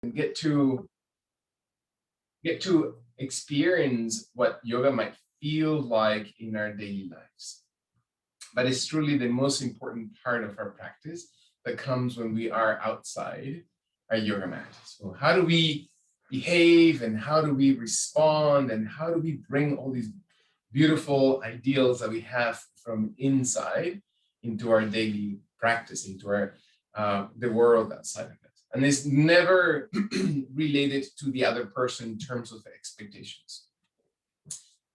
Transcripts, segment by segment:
and get to experience what yoga might feel like in our daily lives. But it's truly the most important part of our practice that comes when we are outside our yoga mat. So how do we behave, and how do we respond, and how do we bring all these beautiful ideals that we have from inside into our daily practice, into our the world outside of it? And it's never related to the other person in terms of expectations,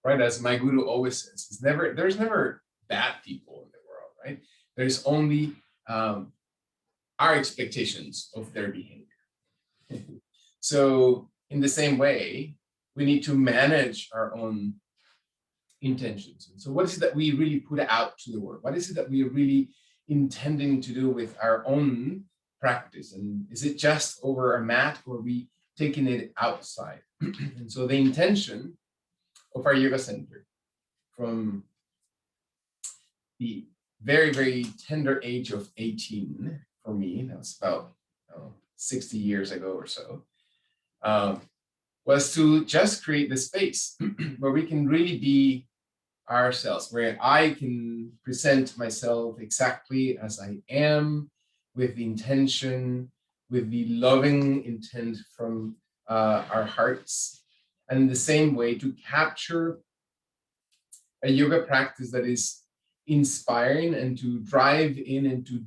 right? As my guru always says, there's never bad people in the world, right? There's only our expectations of their behavior. So in the same way, we need to manage our own intentions. And so what is it that we really put out to the world? What is it that we are really intending to do with our own practice? And is it just over a mat, or are we taking it outside? And so the intention of our yoga center from the very, very tender age of 18, for me, that was about 60 years ago or so, was to just create this space where we can really be ourselves, where I can present myself exactly as I am, with the intention, with the loving intent from our hearts, and in the same way to capture a yoga practice that is inspiring, and to drive in and to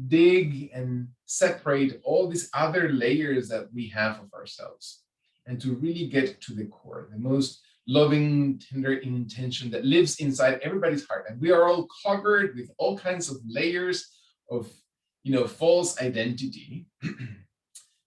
dig and separate all these other layers that we have of ourselves, and to really get to the core, the most loving, tender intention that lives inside everybody's heart. And we are all covered with all kinds of layers of, false identity.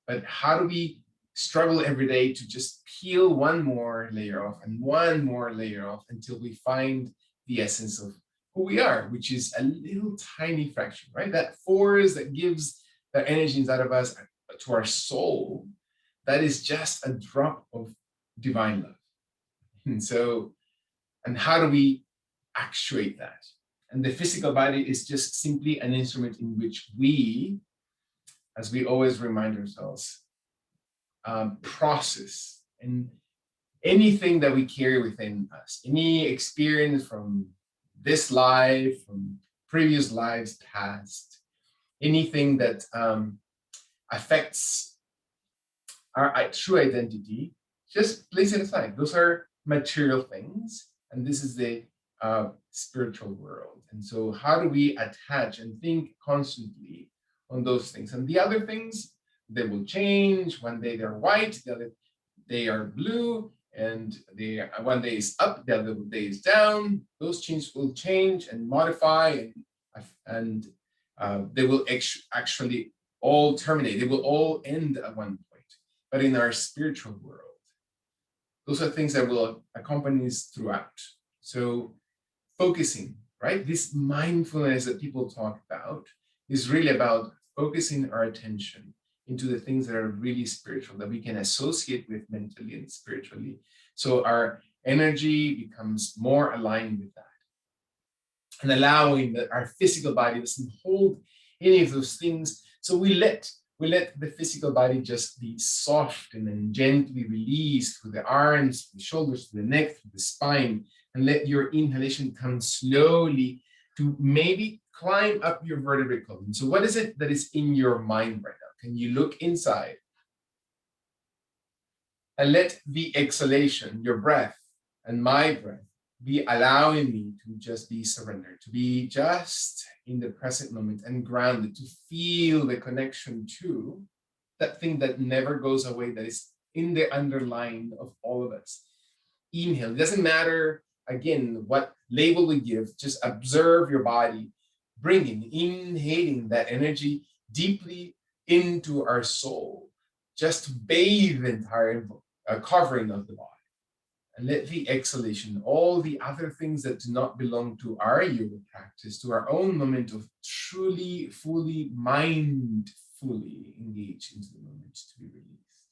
But how do we struggle every day to just peel one more layer off and one more layer off until we find the essence of who we are, which is a little tiny fraction, right? That force that gives that energy inside of us to our soul, that is just a drop of divine love. And how do we actuate that? And the physical body is just simply an instrument in which we, as we always remind ourselves, process and anything that we carry within us, any experience from this life, from previous lives past, anything that affects our true identity, just place it aside. Those are material things, and this is the spiritual world. And so how do we attach and think constantly on those things? And the other things, they will change. One day they're white, the other they are blue, and one day is up, the other day is down. Those changes will change and modify, and they will actually all terminate. They will all end at one point. But in our spiritual world, those are things that will accompany us throughout. So focusing, right? This mindfulness that people talk about is really about focusing our attention into the things that are really spiritual, that we can associate with mentally and spiritually. So our energy becomes more aligned with that, and allowing that our physical body doesn't hold any of those things. So we let the physical body just be soft and then gently released through the arms, the shoulders, the neck, through the spine, and let your inhalation come slowly to maybe climb up your vertebrae column. So what is it that is in your mind right now? Can you look inside and let the exhalation, your breath and my breath, be allowing me to just be surrendered, to be just in the present moment and grounded, to feel the connection to that thing that never goes away, that is in the underlying of all of us. Inhale. It doesn't matter, again, what label we give, just observe your body, inhaling that energy deeply into our soul, just to bathe the entire covering of the body. And let the exhalation, all the other things that do not belong to our yoga practice, to our own moment of truly, fully, mindfully engage into the moment, to be released.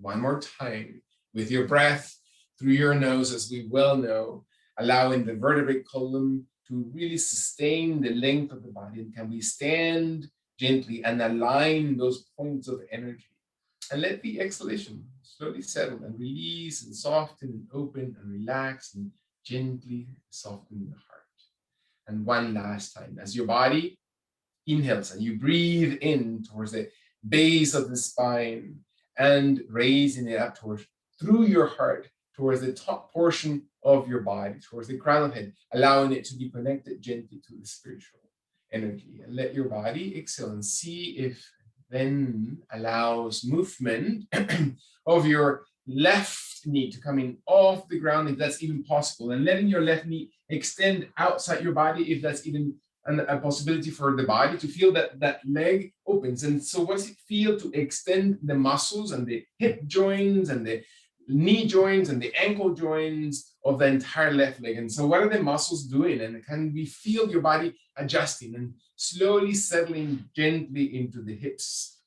One more time, with your breath through your nose, as we well know, allowing the vertebrate column to really sustain the length of the body. And can we stand gently and align those points of energy And let the exhalation slowly settle and release and soften and open and relax and gently soften the heart. And one last time, as your body inhales and you breathe in towards the base of the spine and raising it up towards through your heart towards the top portion of your body, towards the crown of the head, allowing it to be connected gently to the spiritual energy. And let your body exhale and see if then allows movement of your left knee to come in off the ground if that's even possible, and letting your left knee extend outside your body if that's even a possibility for the body to feel that that leg opens. And so what does it feel to extend the muscles and the hip joints and the knee joints and the ankle joints of the entire left leg? And so what are the muscles doing? And can we feel your body adjusting and slowly settling gently into the hips,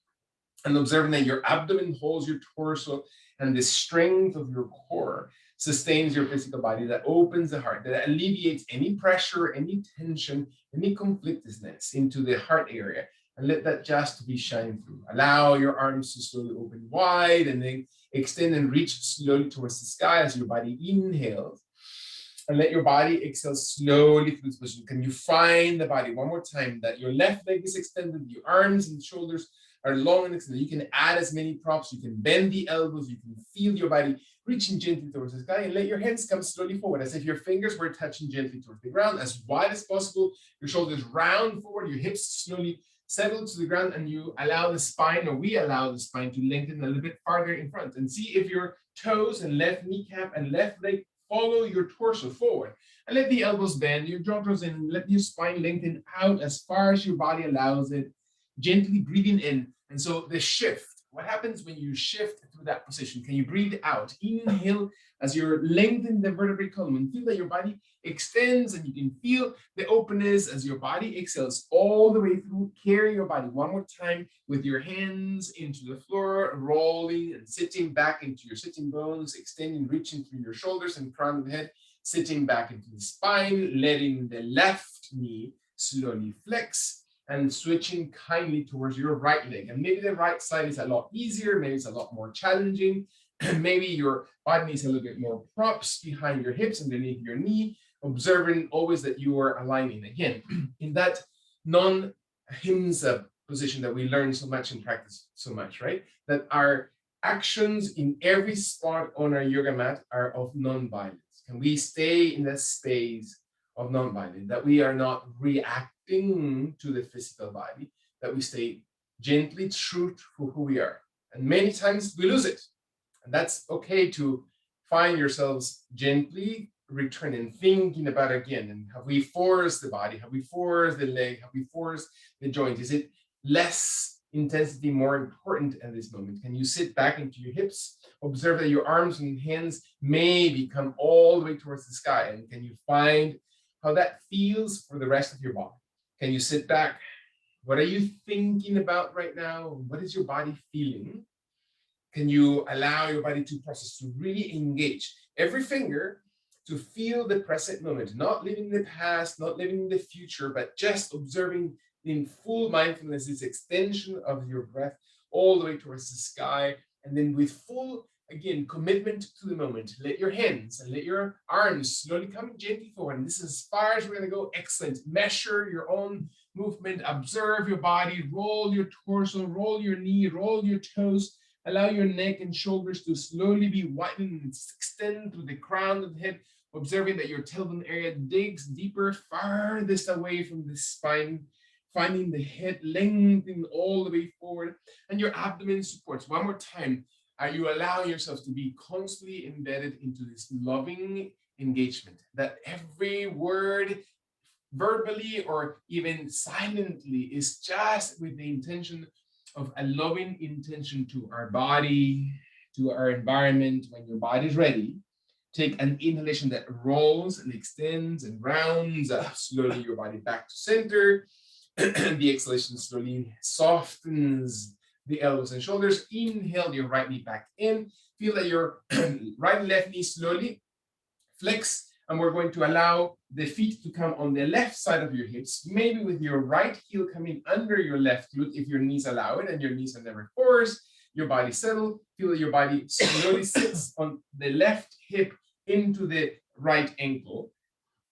and observing that your abdomen holds your torso and the strength of your core sustains your physical body, that opens the heart, that alleviates any pressure, any tension, any conflictedness into the heart area. And let that just be shine through. Allow your arms to slowly open wide and then extend and reach slowly towards the sky as your body inhales. And let your body exhale slowly through this position. Can you find the body one more time that your left leg is extended, your arms and shoulders are long and extended. You can add as many props. You can bend the elbows. You can feel your body reaching gently towards the sky, and let your hands come slowly forward as if your fingers were touching gently towards the ground, as wide as possible. Your shoulders round forward, your hips slowly settle to the ground, and you allow the spine, or we allow the spine to lengthen a little bit farther in front. And see if your toes and left kneecap and left leg follow your torso forward. And let the elbows bend, your jaw draws in, let your spine lengthen out as far as your body allows it, gently breathing in. And so the shift, what happens when you shift through that position? Can you breathe out? Inhale as you're lengthening the vertebrae column and feel that your body extends, and you can feel the openness as your body exhales all the way through. Carry your body one more time with your hands into the floor, rolling and sitting back into your sitting bones, extending, reaching through your shoulders and crown of the head, sitting back into the spine, letting the left knee slowly flex and switching kindly towards your right leg. And maybe the right side is a lot easier, maybe it's a lot more challenging. Maybe your body needs a little bit more props behind your hips, underneath your knee, observing always that you are aligning. Again, in that non-himsa position that we learn so much and practice so much, right? That our actions in every spot on our yoga mat are of non-violence. Can we stay in that space of non-violence, that we are not reacting to the physical body, that we stay gently true to who we are? And many times we lose it. And that's okay to find yourselves gently returning, thinking about again. And have we forced the body? Have we forced the leg? Have we forced the joint? Is it less intensity more important at this moment? Can you sit back into your hips? Observe that your arms and hands maybe come all the way towards the sky. And can you find how that feels for the rest of your body? Can you sit back? What are you thinking about right now? What is your body feeling? Can you allow your body to process, to really engage every finger to feel the present moment, not living in the past, not living in the future, but just observing in full mindfulness this extension of your breath all the way towards the sky. And then with full, again, commitment to the moment, let your hands and let your arms slowly come gently forward. And this is as far as we're going to go. Excellent. Measure your own movement, observe your body, roll your torso, roll your knee, roll your toes. Allow your neck and shoulders to slowly be widened and extend through the crown of the head, observing that your tailbone area digs deeper, farthest away from the spine, finding the head lengthening all the way forward, and your abdomen supports. One more time, are you allowing yourself to be constantly embedded into this loving engagement, that every word, verbally or even silently, is just with the intention of a loving intention to our body, to our environment? When your body is ready, take an inhalation that rolls and extends and rounds up slowly your body back to center. The exhalation slowly softens the elbows and shoulders. Inhale your right knee back in. Feel that your right and left knee slowly flex, and we're going to allow the feet to come on the left side of your hips, maybe with your right heel coming under your left glute if your knees allow it and your knees are never forced. your body settle. Feel that your body slowly sits on the left hip into the right ankle.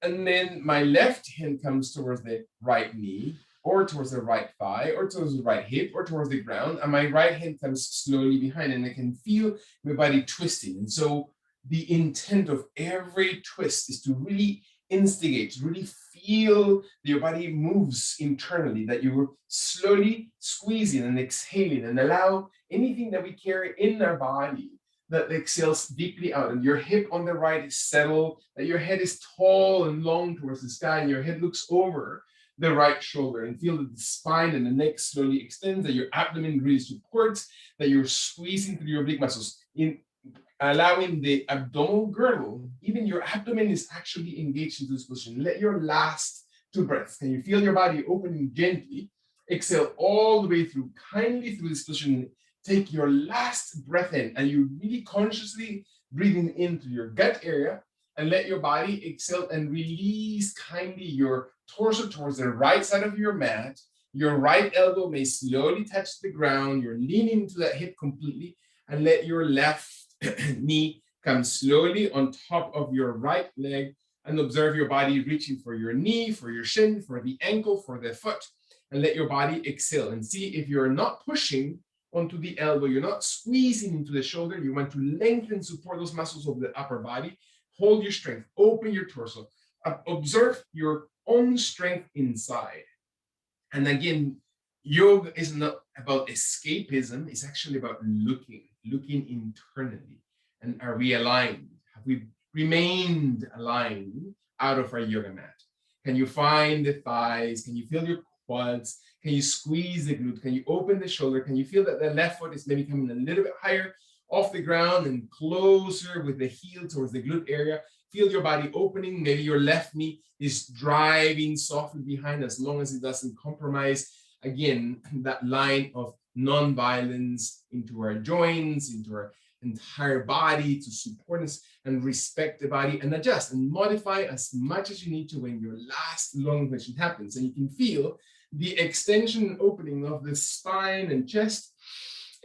And then my left hand comes towards the right knee, or towards the right thigh, or towards the right hip, or towards the ground. And my right hand comes slowly behind, and I can feel my body twisting. And so the intent of every twist is to really instigate, to really feel that your body moves internally, that you're slowly squeezing and exhaling, and allow anything that we carry in our body that exhales deeply out, and your hip on the right is settled, that your head is tall and long towards the sky, and your head looks over the right shoulder, and feel that the spine and the neck slowly extends, that your abdomen really supports, that you're squeezing through your oblique muscles, in allowing the abdominal girdle, even your abdomen is actually engaged into this position. Let your last two breaths, can you feel your body opening gently? Exhale all the way through, kindly through this position. Take your last breath in, and you really consciously breathing into your gut area, and let your body exhale and release kindly your torso towards the right side of your mat. Your right elbow may slowly touch the ground. You're leaning into that hip completely, and let your left knee come slowly on top of your right leg, and observe your body reaching for your knee, for your shin, for the ankle, for the foot, and let your body exhale, and see if you're not pushing onto the elbow, you're not squeezing into the shoulder. You want to lengthen, support those muscles of the upper body. Hold your strength, open your torso, observe your own strength inside. And again, yoga is not about escapism, it's actually about looking internally. And are we aligned? Have we remained aligned out of our yoga mat? Can you find the thighs? Can you feel your quads? Can you squeeze the glute? Can you open the shoulder? Can you feel that the left foot is maybe coming a little bit higher off the ground and closer with the heel towards the glute area? Feel your body opening. Maybe your left knee is driving softly behind, as long as it doesn't compromise, again, that line of non-violence into our joints, into our entire body, to support us and respect the body, and adjust and modify as much as you need to when your last long motion happens. And you can feel the extension and opening of the spine and chest.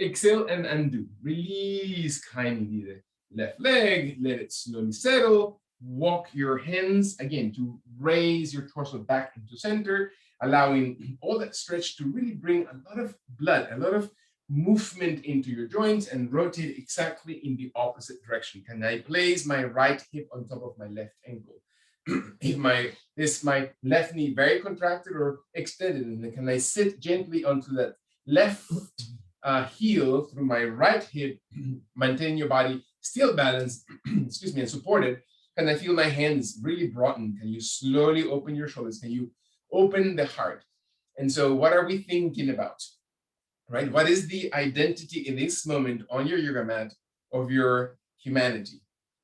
Exhale and undo. Release kindly the left leg, let it slowly settle. Walk your hands again to raise your torso back into center, allowing all that stretch to really bring a lot of blood, a lot of movement into your joints, and rotate exactly in the opposite direction. Can I place my right hip on top of my left ankle? Is my left knee very contracted or extended? And then can I sit gently onto that left heel through my right hip, maintain your body still balanced, excuse me, and supported? Can I feel my hands really broadened? Can you slowly open your shoulders? Can you open the heart? And so what are we thinking about, right? What is the identity in this moment on your yoga mat of your humanity?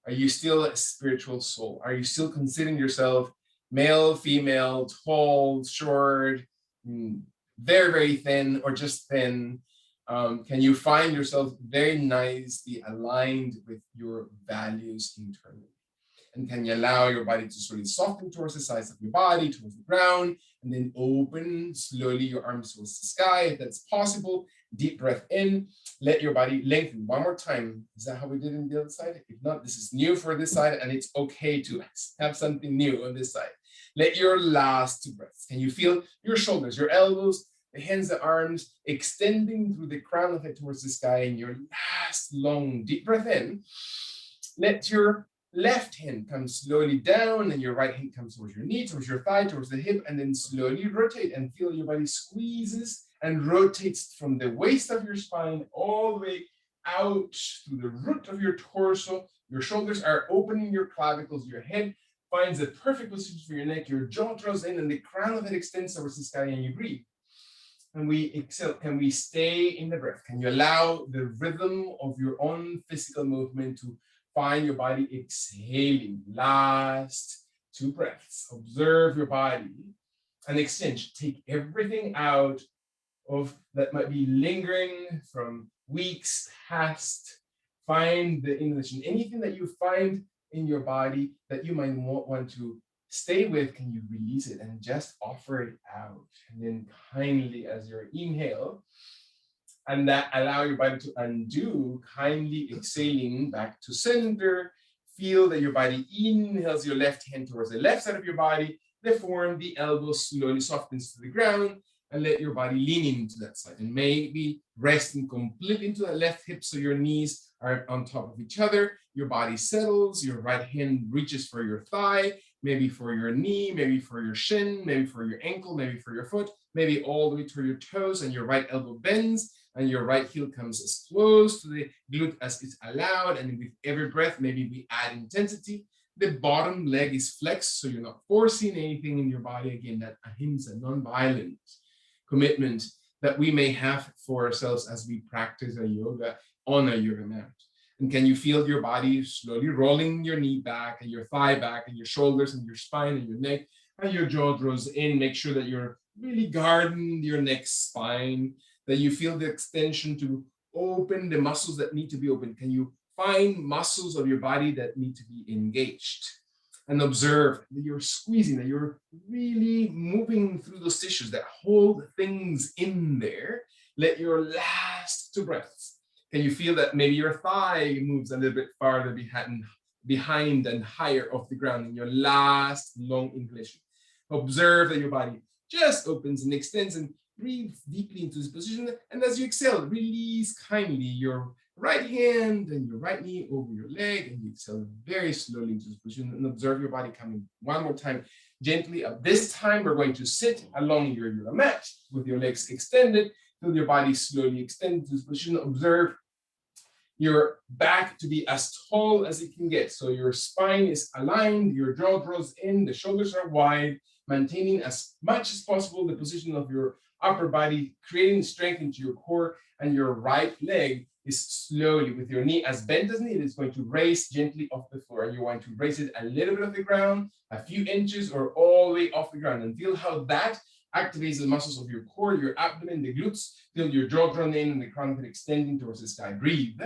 Are you still a spiritual soul? Are you still considering yourself male, female, tall, short, very, very thin, or just thin? Can you find yourself very nicely aligned with your values internally? And can you allow your body to slowly soften towards the sides of your body, towards the ground, and then open slowly your arms towards the sky, if that's possible. Deep breath in, let your body lengthen. One more time. Is that how we did it on the other side? If not, this is new for this side, and it's okay to have something new on this side. Let your last two breaths. Can you feel your shoulders, your elbows, the hands, the arms extending through the crown of the head towards the sky? And your last long deep breath in. Let your left hand comes slowly down, and your right hand comes towards your knee, towards your thigh, towards the hip, and then slowly rotate and feel your body squeezes and rotates from the waist of your spine all the way out through the root of your torso. Your shoulders are opening your clavicles. Your head finds the perfect position for your neck. Your jaw draws in, and the crown of it extends towards the sky, and you breathe. And we exhale. Can we stay in the breath? Can you allow the rhythm of your own physical movement to find your body exhaling? Last two breaths. Observe your body and exchange. Take everything out of that might be lingering from weeks past. Find the English and anything that you find in your body that you might want to stay with. Can you release it and just offer it out? And then kindly, as your inhale, And that allow your body to undo, kindly exhaling back to center. Feel that your body inhales your left hand towards the left side of your body. The form, the elbow slowly softens to the ground, and let your body lean into that side. And maybe resting completely into that left hip so your knees are on top of each other. Your body settles, your right hand reaches for your thigh, maybe for your knee, maybe for your shin, maybe for your ankle, maybe for your foot, maybe all the way to your toes, and your right elbow bends and your right heel comes as close to the glute as it's allowed. And with every breath, maybe we add intensity. The bottom leg is flexed, so you're not forcing anything in your body. Again, that ahimsa, non-violent commitment that we may have for ourselves as we practice a yoga on a yoga mat. And can you feel your body slowly rolling your knee back and your thigh back and your shoulders and your spine and your neck and your jaw draws in? Make sure that you're really guarding your neck spine, that you feel the extension to open the muscles that need to be open. Can you find muscles of your body that need to be engaged? And observe that you're squeezing, that you're really moving through those tissues that hold things in there. Let your last two breaths. Can you feel that maybe your thigh moves a little bit farther behind and higher off the ground in your last long inhalation? Observe that your body just opens and extends, and breathe deeply into this position. And as you exhale, release kindly your right hand and your right knee over your leg, and you exhale very slowly into this position, and observe your body coming one more time gently up. This time we're going to sit along your yoga mat with your legs extended. Feel your body slowly extend to this position. Observe your back to be as tall as it can get. So your spine is aligned, your jaw draws in, the shoulders are wide, maintaining as much as possible the position of your upper body, creating strength into your core, and your right leg is slowly, with your knee as bent as needed, is going to raise gently off the floor. And you want to raise it a little bit off the ground, a few inches, or all the way off the ground. And feel how that activates the muscles of your core, your abdomen, the glutes. Feel your jaw drawn in and the crown of it extending towards the sky. Breathe.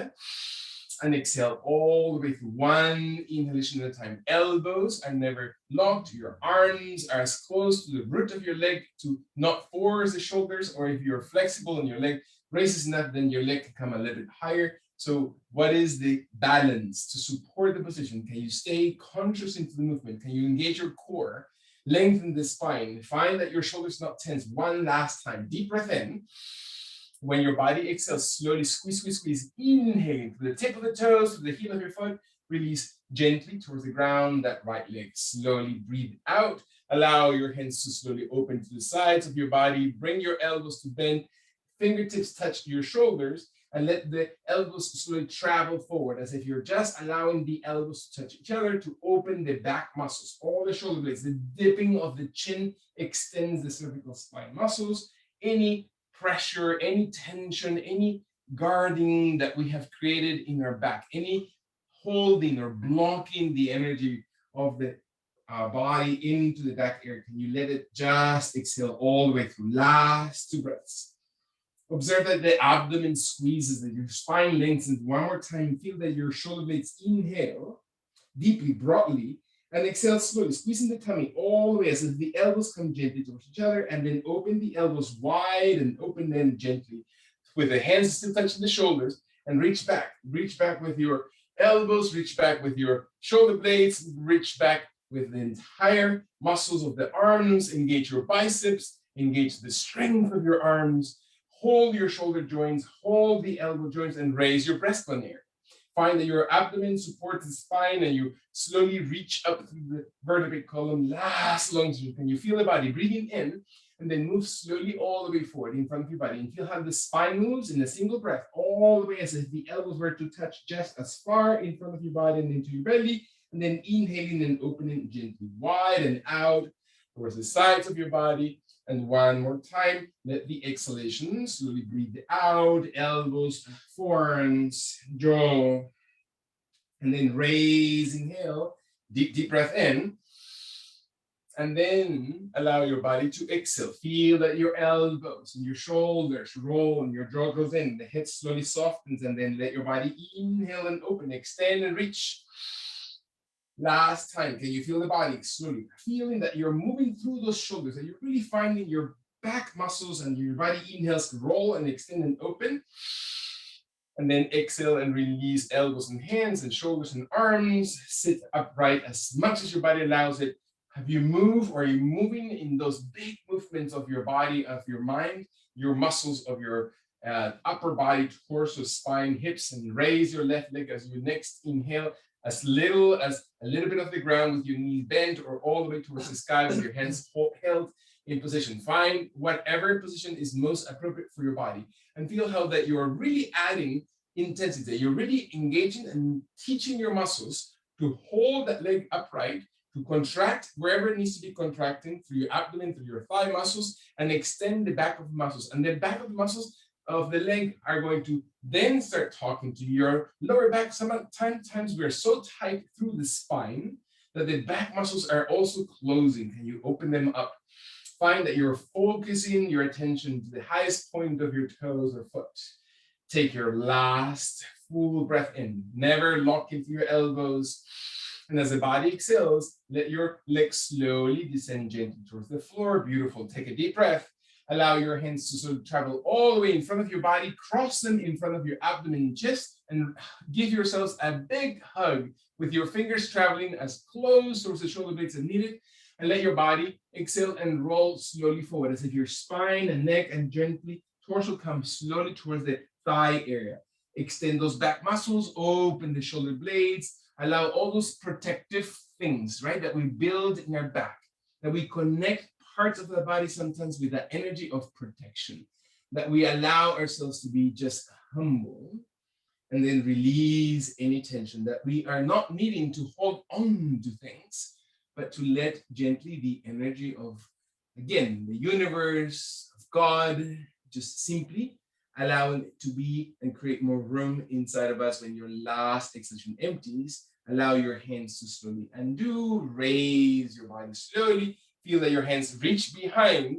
And exhale all the way through, one inhalation at a time. Elbows are never locked. Your arms are as close to the root of your leg to not force the shoulders, or if you're flexible and your leg raises enough, then your leg can come a little bit higher. So what is the balance to support the position? Can you stay conscious into the movement? Can you engage your core? Lengthen the spine. Find that your shoulders not tense. One last time. Deep breath in. When your body exhales, slowly squeeze, squeeze, squeeze. Inhaling to the tip of the toes, to the heel of your foot. Release gently towards the ground, that right leg. Slowly breathe out. Allow your hands to slowly open to the sides of your body. Bring your elbows to bend. Fingertips touch your shoulders, and let the elbows slowly travel forward as if you're just allowing the elbows to touch each other to open the back muscles, all the shoulder blades. The dipping of the chin extends the cervical spine muscles. Any pressure, any tension, any guarding that we have created in our back, any holding or blocking the energy of the body into the back area, can you let it just exhale all the way through? Last two breaths. Observe that the abdomen squeezes, that your spine lengthens. One more time, feel that your shoulder blades inhale deeply, broadly, and exhale slowly, squeezing the tummy all the way as if the elbows come gently towards each other, and then open the elbows wide and open them gently with the hands still touching the shoulders, and reach back. Reach back with your elbows, reach back with your shoulder blades, reach back with the entire muscles of the arms, engage your biceps, engage the strength of your arms, hold your shoulder joints, hold the elbow joints, and raise your breastbone area. Find that your abdomen supports the spine, and you slowly reach up through the vertebrate column. Last longitude. Can you feel the body breathing in, and then move slowly all the way forward in front of your body, and feel how the spine moves in a single breath, all the way as if the elbows were to touch just as far in front of your body and into your belly, and then inhaling and opening gently wide and out towards the sides of your body. And one more time, let the exhalation slowly breathe out, elbows, forearms, jaw, and then raise, inhale, deep, deep breath in, and then allow your body to exhale. Feel that your elbows and your shoulders roll and your jaw goes in, the head slowly softens, and then let your body inhale and open, extend and reach. Last time, can you feel the body slowly feeling that you're moving through those shoulders, that you're really finding your back muscles, and your body inhales, roll and extend and open. And then exhale and release elbows and hands and shoulders and arms. Sit upright as much as your body allows it. Have you moved, or are you moving in those big movements of your body, of your mind, your muscles of your upper body, torso, spine, hips, and raise your left leg as you next inhale, as little as a little bit of the ground with your knees bent, or all the way towards the sky with your hands held in position. Find whatever position is most appropriate for your body, and feel how that you're really adding intensity. You're really engaging and teaching your muscles to hold that leg upright, to contract wherever it needs to be contracting, through your abdomen, through your thigh muscles, and extend the back of the muscles. And the back of the muscles of the leg are going to then start talking to your lower back. Sometimes we're so tight through the spine that the back muscles are also closing. Can you open them up? Find that you're focusing your attention to the highest point of your toes or foot. Take your last full breath in. Never lock into your elbows. And as the body exhales, let your legs slowly descend gently towards the floor. Beautiful. Take a deep breath. Allow your hands to sort of travel all the way in front of your body. Cross them in front of your abdomen and chest, and give yourselves a big hug with your fingers traveling as close towards the shoulder blades as needed. And let your body exhale and roll slowly forward, as if your spine and neck and gently torso comes slowly towards the thigh area. Extend those back muscles, open the shoulder blades, allow all those protective things, right, that we build in our back, that we connect parts of the body sometimes with that energy of protection, that we allow ourselves to be just humble, and then release any tension, that we are not needing to hold on to things, but to let gently the energy of, again, the universe, of God, just simply allow it to be and create more room inside of us. When your last exhalation empties, allow your hands to slowly undo, raise your body slowly, feel that your hands reach behind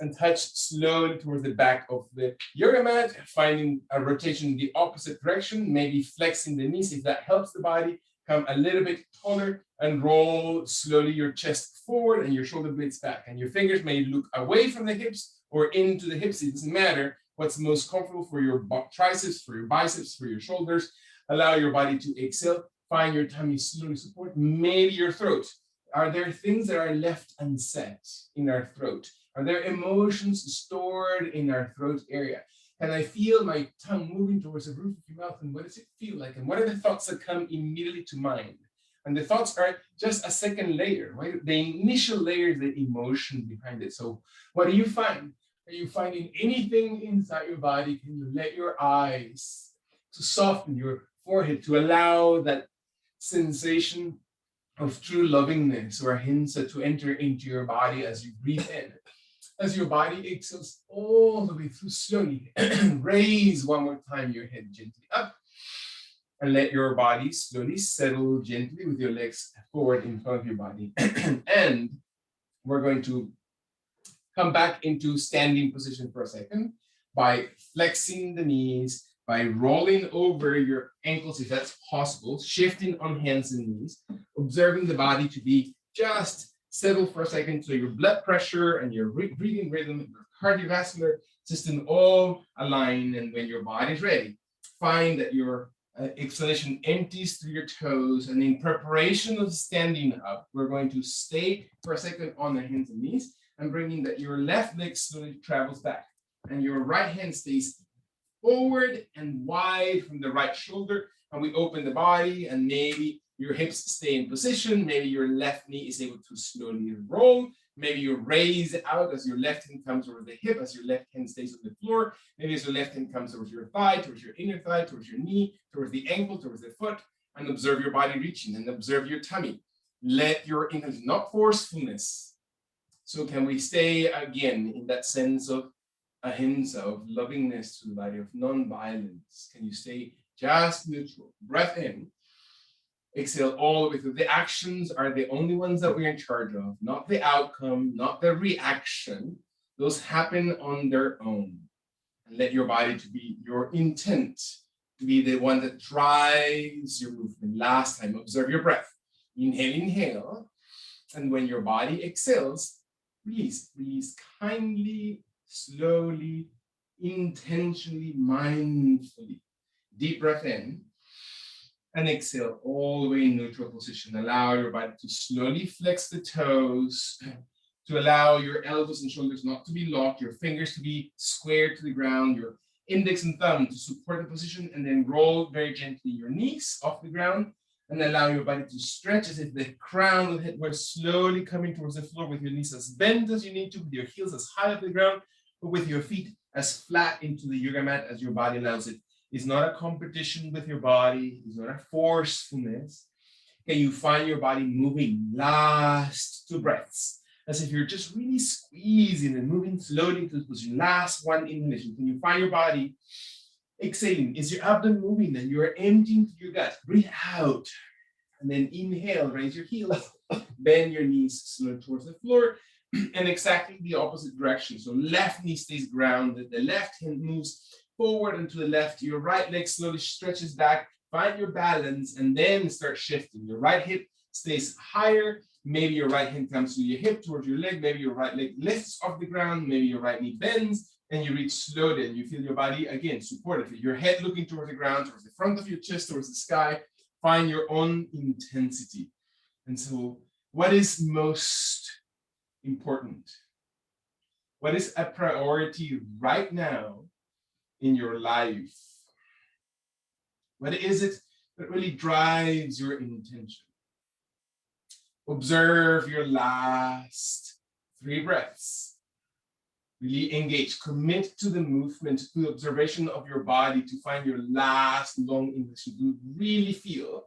and touch slowly towards the back of the yoga mat, finding a rotation in the opposite direction, maybe flexing the knees if that helps the body. Come a little bit taller and roll slowly your chest forward and your shoulder blades back. And your fingers may look away from the hips or into the hips. It doesn't matter. What's most comfortable for your triceps, for your biceps, for your shoulders. Allow your body to exhale. Find your tummy slowly support. Maybe your throat. Are there things that are left unsaid in our throat? Are there emotions stored in our throat area? Can I feel my tongue moving towards the roof of your mouth? And what does it feel like? And what are the thoughts that come immediately to mind? And the thoughts are just a second layer, right? The initial layer is the emotion behind it. So what do you find? Are you finding anything inside your body? Can you let your eyes to soften your forehead, to allow that sensation of true lovingness or ahimsa to enter into your body as you breathe in? As your body exhales all the way through slowly, raise one more time your head gently up, and let your body slowly settle gently with your legs forward in front of your body. And we're going to come back into standing position for a second by flexing the knees, by rolling over your ankles if that's possible, shifting on hands and knees, observing the body to be just settle for a second, so your blood pressure and your breathing rhythm, your cardiovascular system all align. And when your body's ready, find that your exhalation empties through your toes. And in preparation of standing up, we're going to stay for a second on the hands and knees, and bringing that your left leg slowly travels back, and your right hand stays forward and wide from the right shoulder. And we open the body, and maybe your hips stay in position. Maybe your left knee is able to slowly roll. Maybe you raise it out as your left hand comes over the hip, as your left hand stays on the floor. Maybe as your left hand comes towards your thigh, towards your inner thigh, towards your knee, towards the ankle, towards the foot, and observe your body reaching, and observe your tummy. Let your inhale, not forcefulness. So can we stay again in that sense of ahimsa, of lovingness to the body, of non-violence? Can you stay just neutral? Breath in. Exhale all the way through. The actions are the only ones that we're in charge of, not the outcome, not the reaction. Those happen on their own. And let your body to be your intent, to be the one that drives your movement. Last time, observe your breath. Inhale, inhale. And when your body exhales, Release, release kindly, slowly, intentionally, mindfully. Deep breath in and exhale all the way in neutral position. Allow your body to slowly flex the toes, to allow your elbows and shoulders not to be locked, your fingers to be squared to the ground, your index and thumb to support the position, and then roll very gently your knees off the ground and allow your body to stretch as if the crown of the head were slowly coming towards the floor with your knees as bent as you need to, with your heels as high off the ground, but with your feet as flat into the yoga mat as your body allows it. It's not a competition with your body. It's not a forcefulness. Can you find your body moving? Last two breaths, as if you're just really squeezing and moving slowly into the position. Last one inhalation. Can you find your body exhaling? Is your abdomen moving? And you are emptying your gut. Breathe out. And then inhale, raise your heel up, bend your knees slowly towards the floor, and exactly the opposite direction. So left knee stays grounded, the left hand moves forward and to the left, your right leg slowly stretches back, find your balance, and then start shifting. Your right hip stays higher, maybe your right hand comes to your hip towards your leg, maybe your right leg lifts off the ground, maybe your right knee bends, and you reach slowly, and you feel your body, again, supported. Your head looking towards the ground, towards the front of your chest, towards the sky. Find your own intensity. And so, what is most important? What is a priority right now in your life? What is it that really drives your intention? Observe your last 3 breaths. Really engage, commit to the movement, to the observation of your body to find your last long inhalation, to really feel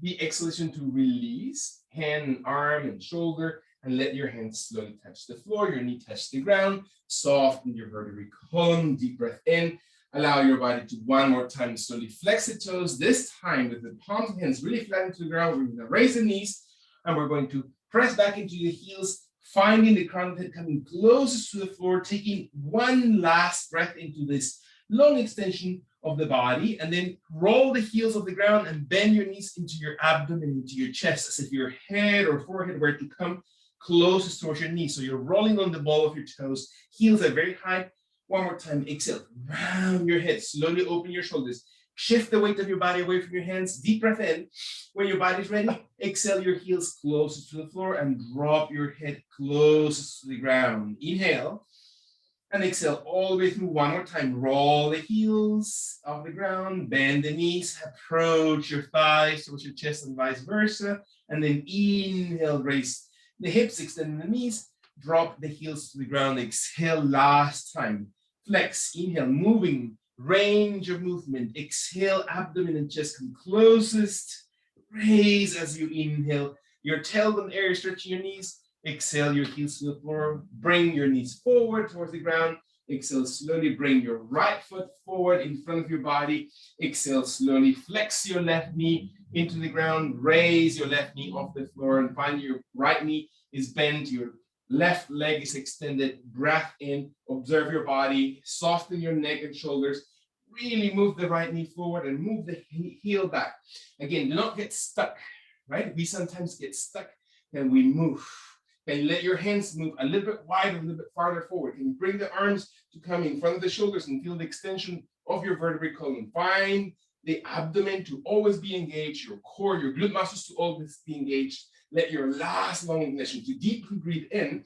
the exhalation to release, hand, arm, and shoulder, and let your hands slowly touch the floor, your knee touch the ground, soften your vertebral column, deep breath in, allow your body to one more time slowly flex the toes, this time with the palms of the hands really flat into the ground, we're gonna raise the knees, and we're going to press back into the heels, finding the crown of the head coming closest to the floor, taking one last breath into this long extension of the body, and then roll the heels of the ground and bend your knees into your abdomen, into your chest, as if your head or forehead were to come closest towards your knees. So you're rolling on the ball of your toes, heels are very high. One more time, exhale, round your head, slowly open your shoulders, shift the weight of your body away from your hands, deep breath in. When your body's ready, exhale your heels closest to the floor and drop your head closest to the ground. Inhale. And exhale all the way through one more time. Roll the heels off the ground, bend the knees, approach your thighs towards your chest and vice versa. And then inhale, raise the hips, extend the knees, drop the heels to the ground. Exhale last time. Flex, inhale, moving, range of movement. Exhale, abdomen and chest come closest. Raise as you inhale. Your tailbone area, stretching your knees. Exhale your heels to the floor, bring your knees forward towards the ground. Exhale, slowly bring your right foot forward in front of your body. Exhale, slowly flex your left knee into the ground. Raise your left knee off the floor and find your right knee is bent. Your left leg is extended. Breath in, observe your body, soften your neck and shoulders. Really move the right knee forward and move the heel back. Again, do not get stuck, right? We sometimes get stuck and we move. Can you let your hands move a little bit wider, a little bit farther forward? Can you bring the arms to come in front of the shoulders and feel the extension of your vertebrae column? Find the abdomen to always be engaged, your core, your glute muscles to always be engaged. Let your last long inhalation to deeply breathe in,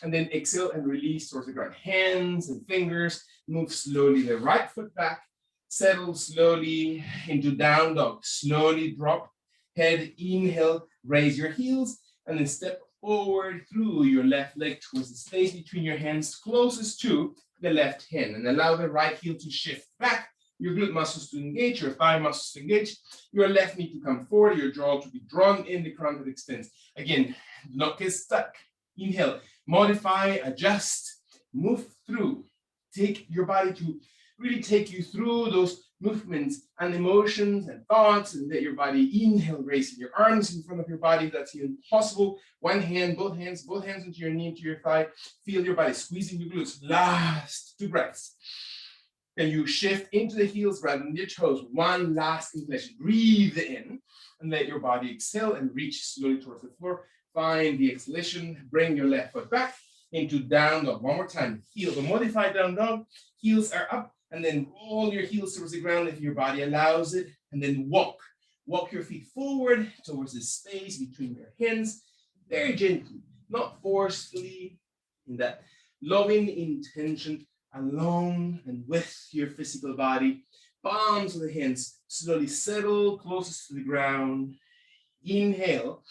and then exhale and release towards the ground. Hands and fingers move slowly. The right foot back, settle slowly into down dog. Slowly drop head, inhale, raise your heels, and then step forward through your left leg towards the space between your hands closest to the left hand, and allow the right heel to shift back, your glute muscles to engage, your thigh muscles to engage, your left knee to come forward, your jaw to be drawn in, the crown that extends. Again, do not get stuck. Inhale, modify, adjust, move through. Take your body to really take you through those movements and emotions and thoughts, and let your body inhale, raising your arms in front of your body. That's even possible. One hand, both hands into your knee, into your thigh. Feel your body squeezing your glutes. Last 2 breaths. Then you shift into the heels rather than your toes. One last inhalation. Breathe in and let your body exhale and reach slowly towards the floor. Find the exhalation. Bring your left foot back into down dog. One more time. Heel, the modified down dog. Heels are up, and then roll your heels towards the ground if your body allows it, and then walk. Walk your feet forward towards the space between your hands, very gently, not forcefully, in that loving intention, along and with your physical body. Palms of the hands slowly settle closest to the ground. Inhale.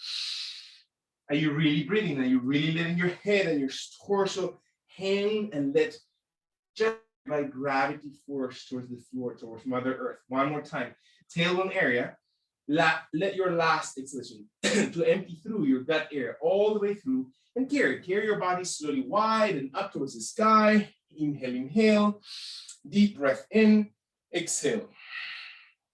Are you really breathing? Are you really letting your head and your torso hang and let just by gravity force towards the floor, towards Mother Earth? One more time. Tailbone area. Let your last exhalation to empty through your gut area all the way through and carry your body slowly wide and up towards the sky. Inhale, inhale. Deep breath in. Exhale.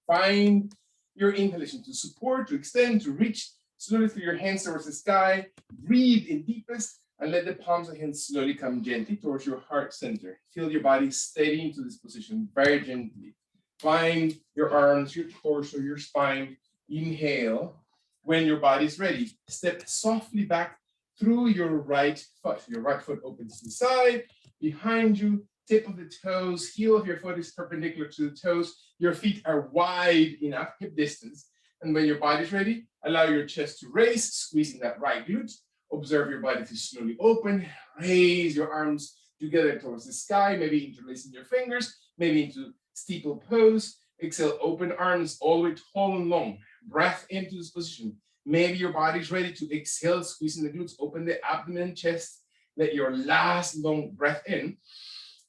Find your inhalation to support, to extend, to reach slowly through your hands towards the sky. Breathe in deepest and let the palms of the hands slowly come gently towards your heart center. Feel your body steady into this position very gently. Find your arms, your torso, your spine. Inhale. When your body is ready, step softly back through your right foot. Your right foot opens to the side. Behind you, tip of the toes, heel of your foot is perpendicular to the toes. Your feet are wide enough, hip distance. And when your body is ready, allow your chest to raise, squeezing that right glute. Observe your body to slowly open. Raise your arms together towards the sky, maybe interlacing your fingers, maybe into steeple pose. Exhale, open arms all the way tall and long. Breath into this position. Maybe your body's ready to exhale, squeezing the glutes, open the abdomen, chest. Let your last long breath in.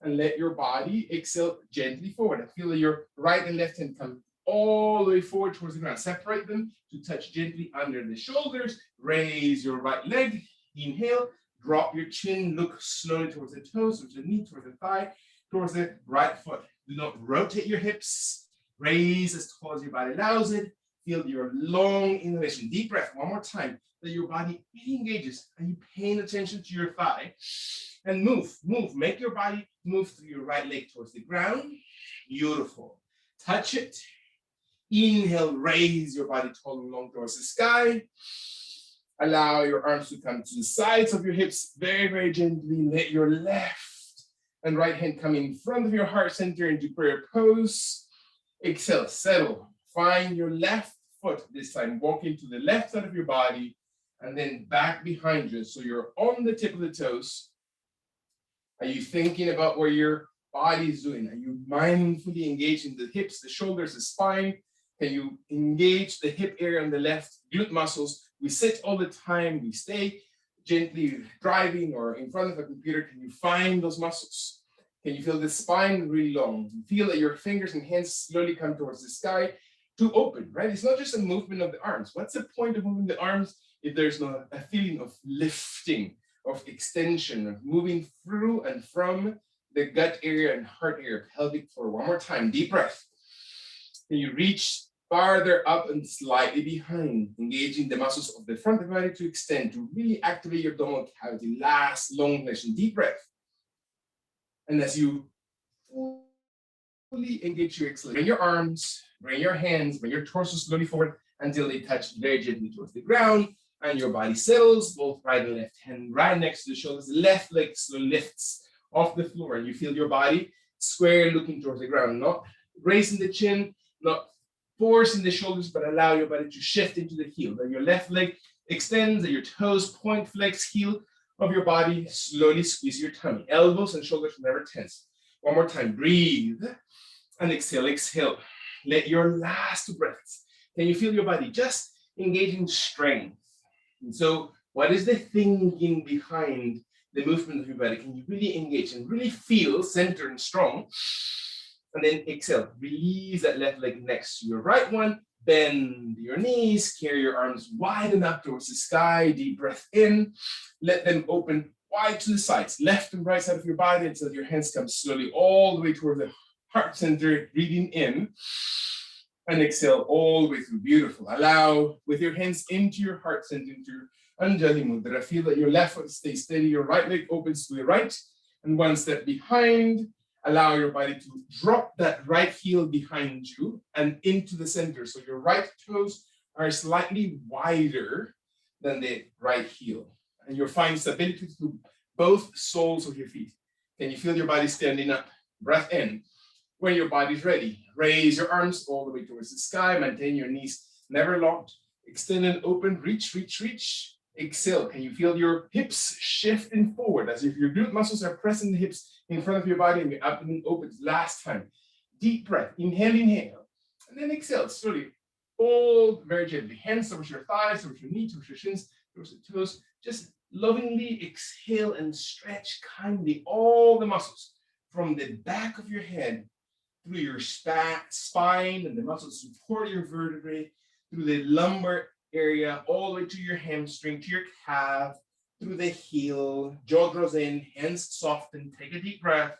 And let your body exhale gently forward. And feel that your right and left hand come all the way forward towards the ground. Separate them to touch gently under the shoulders. Raise your right leg. Inhale. Drop your chin. Look slowly towards the toes, towards the knee, towards the thigh, towards the right foot. Do not rotate your hips. Raise as tall as your body allows it. Feel your long inhalation. Deep breath. One more time. That your body really engages. Are you paying attention to your thigh? And move. Make your body move through your right leg towards the ground. Beautiful. Touch it. Inhale, raise your body tall and long towards the sky. Allow your arms to come to the sides of your hips very, very gently. Let your left and right hand come in front of your heart center into prayer pose. Exhale, settle. Find your left foot this time. Walk into the left side of your body and then back behind you. So you're on the tip of the toes. Are you thinking about where your body is doing? Are you mindfully engaging the hips, the shoulders, the spine? Can you engage the hip area on the left, glute muscles? We sit all the time. We stay gently driving or in front of a computer. Can you find those muscles? Can you feel the spine really long? Feel that your fingers and hands slowly come towards the sky to open, right? It's not just a movement of the arms. What's the point of moving the arms if there's not a feeling of lifting, of extension, of moving through and from the gut area and heart area, pelvic floor? One more time, deep breath. Can you reach farther up and slightly behind, engaging the muscles of the front of the body to extend, to really activate your abdominal cavity. Last long inhalation, deep breath. And as you fully engage your exhalation, bring your arms, bring your hands, bring your torso slowly forward until they touch very gently towards the ground. And your body settles, both right and left hand right next to the shoulders. Left leg slowly lifts off the floor, and you feel your body square looking towards the ground, not raising the chin, not forcing the shoulders, but allow your body to shift into the heel. Then your left leg extends, and your toes point, flex, heel of your body. Slowly squeeze your tummy. Elbows and shoulders never tense. One more time. Breathe and exhale, exhale. Let your last two breaths. Can you feel your body just engaging strength? And so what is the thinking behind the movement of your body? Can you really engage and really feel centered and strong? And then exhale, release that left leg next to your right one. Bend your knees, carry your arms wide enough towards the sky. Deep breath in. Let them open wide to the sides, left and right side of your body until your hands come slowly all the way toward the heart center. Breathing in. And exhale all the way through. Beautiful. Allow with your hands into your heart center, into your Anjali Mudra. Feel that your left foot stays steady. Your right leg opens to the right. And one step behind. Allow your body to drop that right heel behind you and into the center. So your right toes are slightly wider than the right heel. And you'll find stability through both soles of your feet. Can you feel your body standing up? Breath in. When your body's ready, raise your arms all the way towards the sky. Maintain your knees never locked. Extend and open. Reach, reach, reach. Exhale. Can you feel your hips shifting forward as if your glute muscles are pressing the hips in front of your body and your abdomen opens? Last time. Deep breath. Inhale, inhale. And then exhale slowly. Hold very gently. Hands towards your thighs, towards your knees, towards your shins, towards the toes. Just lovingly exhale and stretch kindly all the muscles from the back of your head through your spine and the muscles support your vertebrae, through the lumbar area, all the way to your hamstring, to your calf, through the heel, jaw draws in, hands soften, take a deep breath.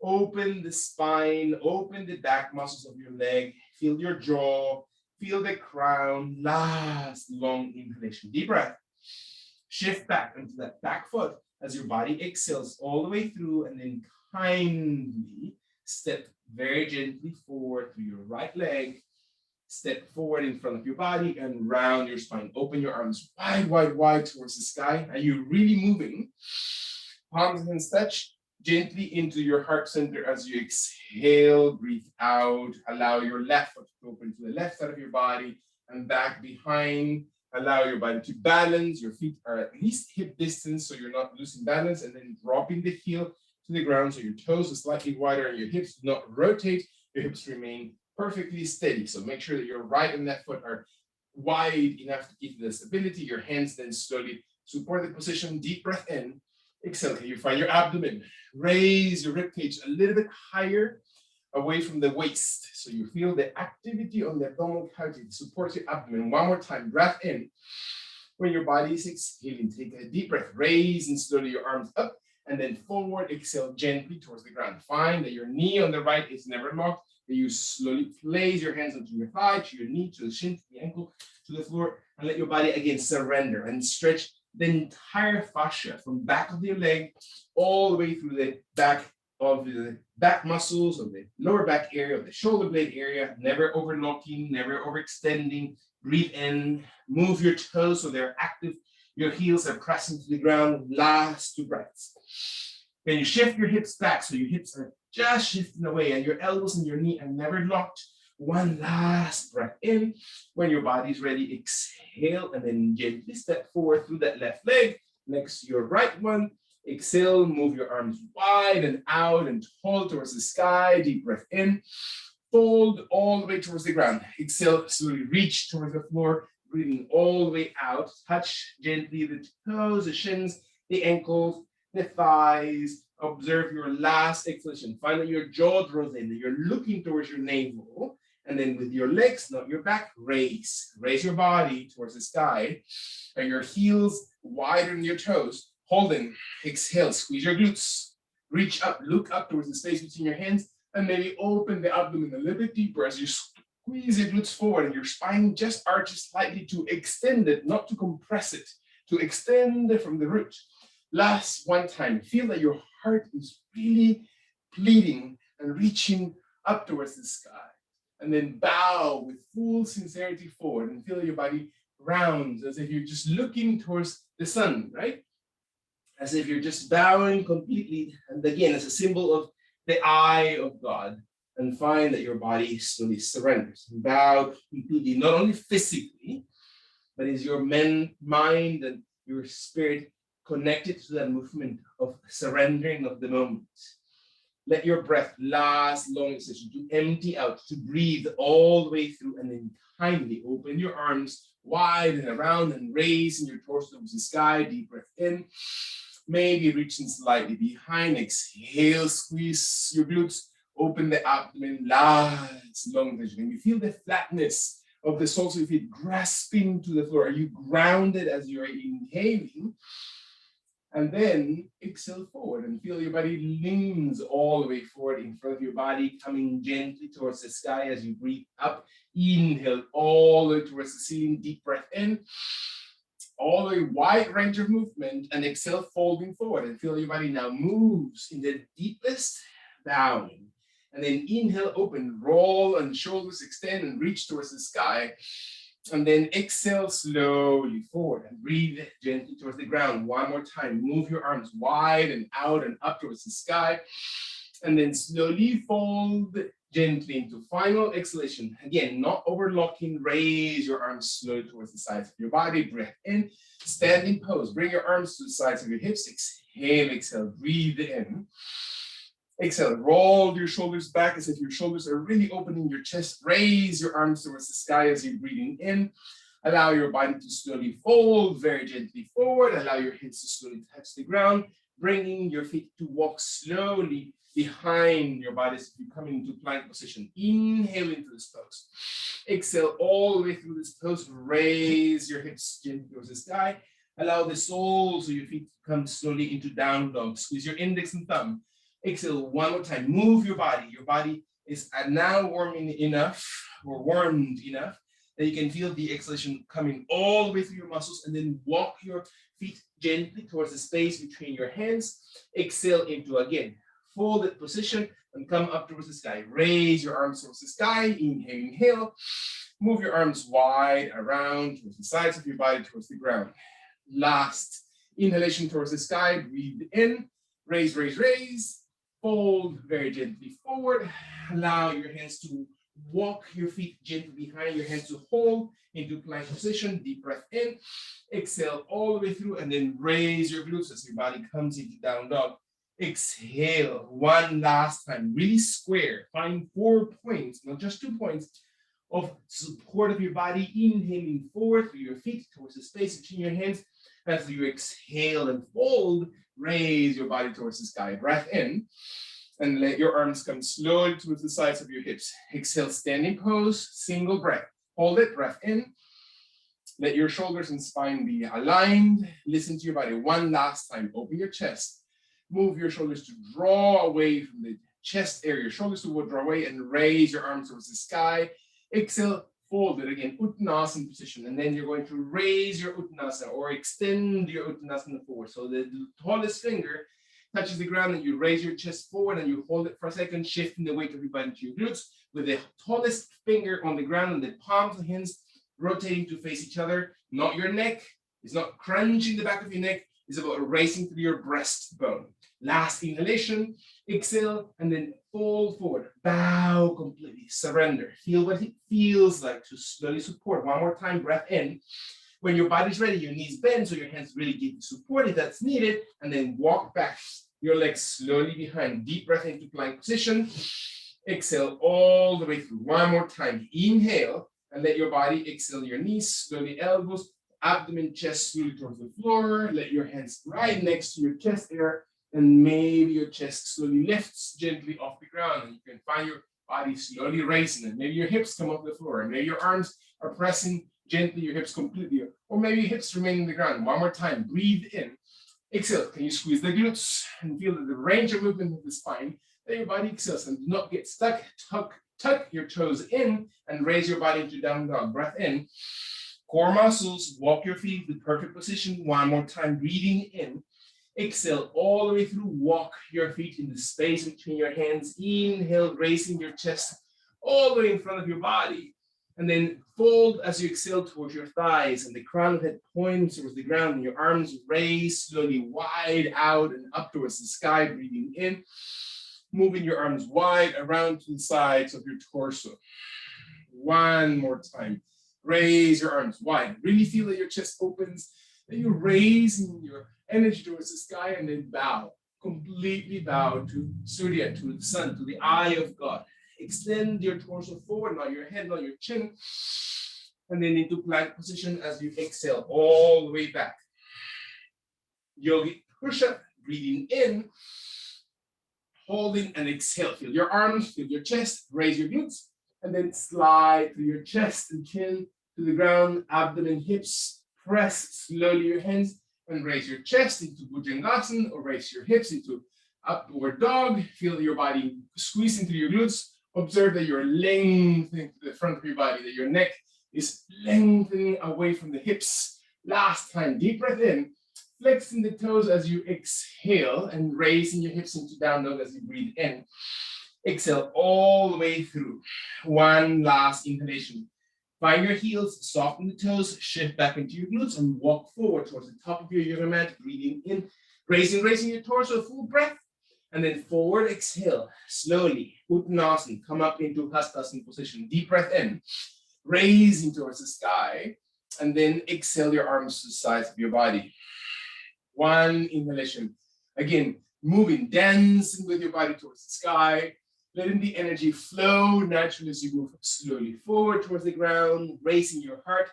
Open the spine, open the back muscles of your leg, feel your jaw, feel the crown, last long inhalation, deep breath. Shift back into that back foot as your body exhales all the way through, and then kindly step very gently forward through your right leg. Step forward in front of your body and round your spine. Open your arms wide, wide, wide towards the sky. Are you really moving? Palms and touch gently into your heart center as you exhale, breathe out. Allow your left foot to open to the left side of your body and back behind. Allow your body to balance. Your feet are at least hip distance so you're not losing balance, and then dropping the heel to the ground so your toes are slightly wider and your hips do not rotate. Your hips remain perfectly steady. So make sure that your right and left foot are wide enough to give you the stability. Your hands then slowly support the position. Deep breath in. Exhale. Can you find your abdomen? Raise your rib cage a little bit higher away from the waist. So you feel the activity on the abdominal cavity to support your abdomen. One more time. Breath in. When your body is exhaling, take a deep breath. Raise and slowly your arms up and then forward. Exhale gently towards the ground. Find that your knee on the right is never locked. That you slowly place your hands onto your thigh, to your knee, to the shin, to the ankle, to the floor, and let your body again surrender and stretch the entire fascia from back of your leg all the way through the back of the back muscles of the lower back area of the shoulder blade area, never overlocking, never overextending. Breathe in, move your toes so they're active. Your heels are pressing to the ground. Last two breaths. Then you shift your hips back so your hips are just shifting away and your elbows and your knee are never locked. One last breath in. When your body's ready, exhale and then gently step forward through that left leg next to your right one. Exhale, move your arms wide and out and tall towards the sky. Deep breath in. Fold all the way towards the ground. Exhale, slowly reach towards the floor. Breathing all the way out. Touch gently the toes, the shins, the ankles, the thighs. Observe your last exhalation. Find that your jaw draws in, that you're looking towards your navel. And then with your legs, not your back, raise. Raise your body towards the sky. And your heels wider than your toes. Hold in. Exhale. Squeeze your glutes. Reach up. Look up towards the space between your hands. And maybe open the abdomen a little bit deeper as you squeeze your glutes forward and your spine just arches slightly to extend it, not to compress it, to extend it from the root. Last one time, feel that your heart is really bleeding and reaching up towards the sky. And then bow with full sincerity forward and feel your body rounds as if you're just looking towards the sun, right? As if you're just bowing completely. And again, as a symbol of the eye of God, and find that your body slowly surrenders. Bow completely, not only physically, but is your mind and your spirit connected to that movement of surrendering of the moment. Let your breath last long extension to empty out, to breathe all the way through, and then kindly open your arms wide and around and raise in your torso towards the sky. Deep breath in. Maybe reaching slightly behind. Exhale, squeeze your glutes, open the abdomen, last long extension. And you feel the flatness of the soles of your feet grasping to the floor. Are you grounded as you're inhaling? And then exhale forward and feel your body leans all the way forward in front of your body, coming gently towards the sky as you breathe up. Inhale all the way towards the ceiling, deep breath in. All the way wide range of movement, and exhale folding forward and feel your body now moves in the deepest bowing. And then inhale, open, roll and shoulders extend and reach towards the sky. And then exhale slowly forward and breathe gently towards the ground. One more time. Move your arms wide and out and up towards the sky. And then slowly fold gently into final exhalation. Again, not overlocking. Raise your arms slowly towards the sides of your body. Breath in. Standing pose. Bring your arms to the sides of your hips. Exhale, exhale. Breathe in. Exhale, roll your shoulders back as if your shoulders are really opening your chest. Raise your arms towards the sky as you're breathing in. Allow your body to slowly fold very gently forward. Allow your hips to slowly touch the ground, bringing your feet to walk slowly behind your body as you come into plank position. Inhale into this pose. Exhale all the way through this pose. Raise your hips gently towards the sky. Allow the soles of your feet to come slowly into down dog. Squeeze your index and thumb. Exhale one more time. Move your body. Your body is now warmed enough that you can feel the exhalation coming all the way through your muscles, and then walk your feet gently towards the space between your hands. Exhale into, again, folded position and come up towards the sky. Raise your arms towards the sky. Inhale, inhale. Move your arms wide around towards the sides of your body, towards the ground. Last inhalation towards the sky. Breathe in. Raise, raise, raise. Fold very gently forward. Allow your hands to walk your feet gently behind your hands to hold into plank position. Deep breath in. Exhale all the way through, and then raise your glutes as your body comes into down dog. Exhale one last time. Really square. Find 4 points, not just 2 points, of support of your body. Inhaling forward through your feet towards the space between your hands. As you exhale and fold, raise your body towards the sky. Breath in, and let your arms come slowly towards the sides of your hips. Exhale, standing pose, single breath. Hold it, breath in. Let your shoulders and spine be aligned. Listen to your body one last time. Open your chest. Move your shoulders to draw away from the chest area. Your shoulders will draw away, and raise your arms towards the sky. Exhale, fold it again, Uttanasana position, and then you're going to raise your Uttanasana or extend your Uttanasana forward. So the tallest finger touches the ground, and you raise your chest forward and you hold it for a second, shifting the weight of your body to your glutes with the tallest finger on the ground and the palms of the hands rotating to face each other. Not your neck. It's not crunching the back of your neck. It's about racing through your breastbone. Last inhalation, exhale, and then fold forward. Bow completely, surrender. Feel what it feels like to slowly support. One more time, breath in. When your body's ready, your knees bend so your hands really give you support if that's needed, and then walk back your legs slowly behind. Deep breath into plank position. Exhale all the way through. One more time. Inhale, and let your body exhale your knees, slowly elbows, abdomen, chest slowly towards the floor. Let your hands right next to your chest area, and maybe your chest slowly lifts gently off the ground, and you can find your body slowly raising, and maybe your hips come off the floor, and maybe your arms are pressing gently your hips completely, or maybe your hips remain in the ground. One more time, breathe in. Exhale, can you squeeze the glutes and feel the range of movement of the spine? Let your body exhale and do not get stuck. Tuck your toes in and raise your body into down dog. Breath in. Core muscles, walk your feet to the perfect position. One more time, breathing in. Exhale all the way through. Walk your feet in the space between your hands. Inhale, raising your chest all the way in front of your body. And then fold as you exhale towards your thighs, and the crown of the head points towards the ground, and your arms raise slowly wide out and up towards the sky, breathing in. Moving your arms wide around to the sides of your torso. One more time. Raise your arms wide. Really feel that your chest opens. Then you're raising your energy towards the sky, and then bow. Completely bow to Surya, to the sun, to the eye of God. Extend your torso forward, not your head, not your chin. And then into plank position as you exhale all the way back. Yogic push-up, breathing in. Holding and exhale. Feel your arms, feel your chest, raise your glutes, and then slide through your chest and chin to the ground, abdomen, hips. Press slowly your hands and raise your chest into Bhujangasana, or raise your hips into upward dog. Feel your body squeezing through your glutes. Observe that you're lengthening to the front of your body, that your neck is lengthening away from the hips. Last time, deep breath in. Flexing the toes as you exhale and raising your hips into down dog as you breathe in. Exhale all the way through. One last inhalation. Find your heels, soften the toes, shift back into your glutes, and walk forward towards the top of your yoga mat, breathing in, raising your torso, full breath, and then forward, exhale, slowly, Uttanasana, come up into Hastasana position, deep breath in, raising towards the sky, and then exhale your arms to the sides of your body. One inhalation. Again, moving, dancing with your body towards the sky, letting the energy flow naturally as you move slowly forward towards the ground, raising your heart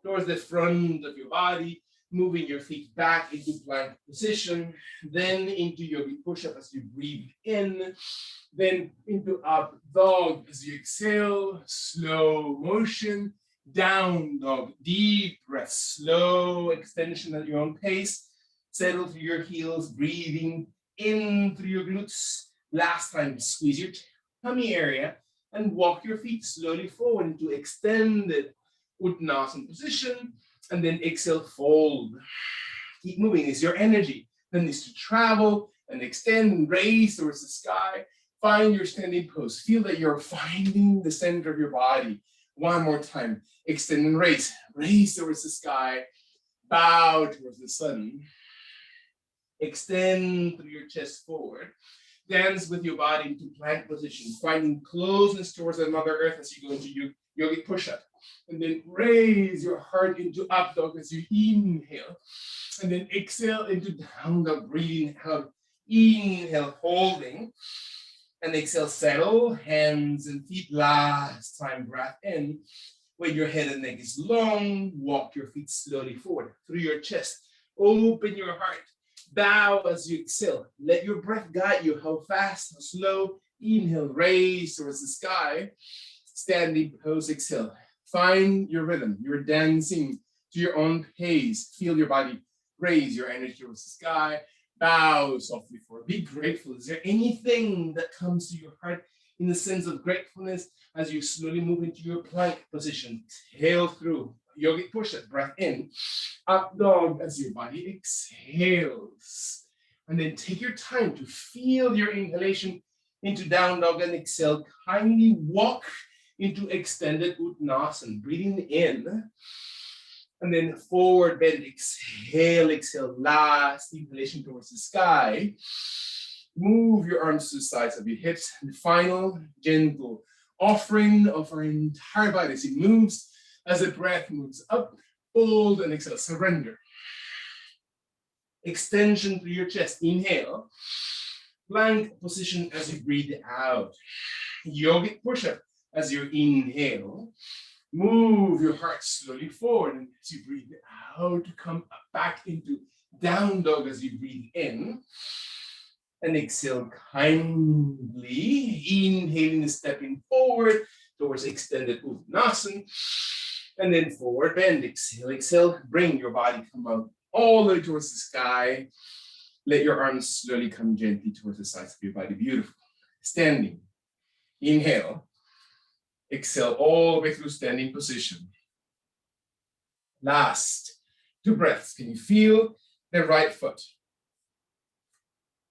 towards the front of your body, moving your feet back into plank position, then into yogic push-up as you breathe in, then into up dog as you exhale, slow motion, down dog, deep breath, slow extension at your own pace, settle through your heels, breathing in through your glutes. Last time, squeeze your tummy area and walk your feet slowly forward into extended Uttanasana position, and then exhale, fold. Keep moving. It's your energy that needs to travel and extend and raise towards the sky. Find your standing pose. Feel that you're finding the center of your body. One more time. Extend and raise. Raise towards the sky. Bow towards the sun. Extend through your chest forward. Dance with your body into plank position, finding closeness towards the Mother Earth as you go into yogic push-up. And then raise your heart into up dog as you inhale. And then exhale into down dog, breathing out. Inhale, holding. And exhale, settle, hands and feet. Last time, breath in. When your head and neck is long, walk your feet slowly forward through your chest. Open your heart. Bow as you exhale. Let your breath guide you. How fast, how slow. Inhale, raise towards the sky. Standing pose, exhale. Find your rhythm. You're dancing to your own pace. Feel your body raise your energy towards the sky. Bow softly forward. Be grateful. Is there anything that comes to your heart in the sense of gratefulness as you slowly move into your plank position? Exhale through. Yogic push-up, breath in, up dog as your body exhales. And then take your time to feel your inhalation into down dog and exhale. Kindly walk into extended Uttanasana, breathing in. And then forward bend, exhale, exhale. Last inhalation towards the sky. Move your arms to the sides of your hips. And the final gentle offering of our entire body as it moves. As the breath moves up, fold and exhale, surrender. Extension through your chest, inhale. Plank position as you breathe out. Yogic push-up as you inhale. Move your heart slowly forward and as you breathe out, come back into down dog as you breathe in. And exhale kindly, inhaling and stepping forward towards extended Uttanasana. And then forward bend, exhale, exhale. Bring your body, come out all the way towards the sky. Let your arms slowly come gently towards the sides of your body. Beautiful. Standing. Inhale. Exhale all the way through standing position. Last 2 breaths. Can you feel the right foot?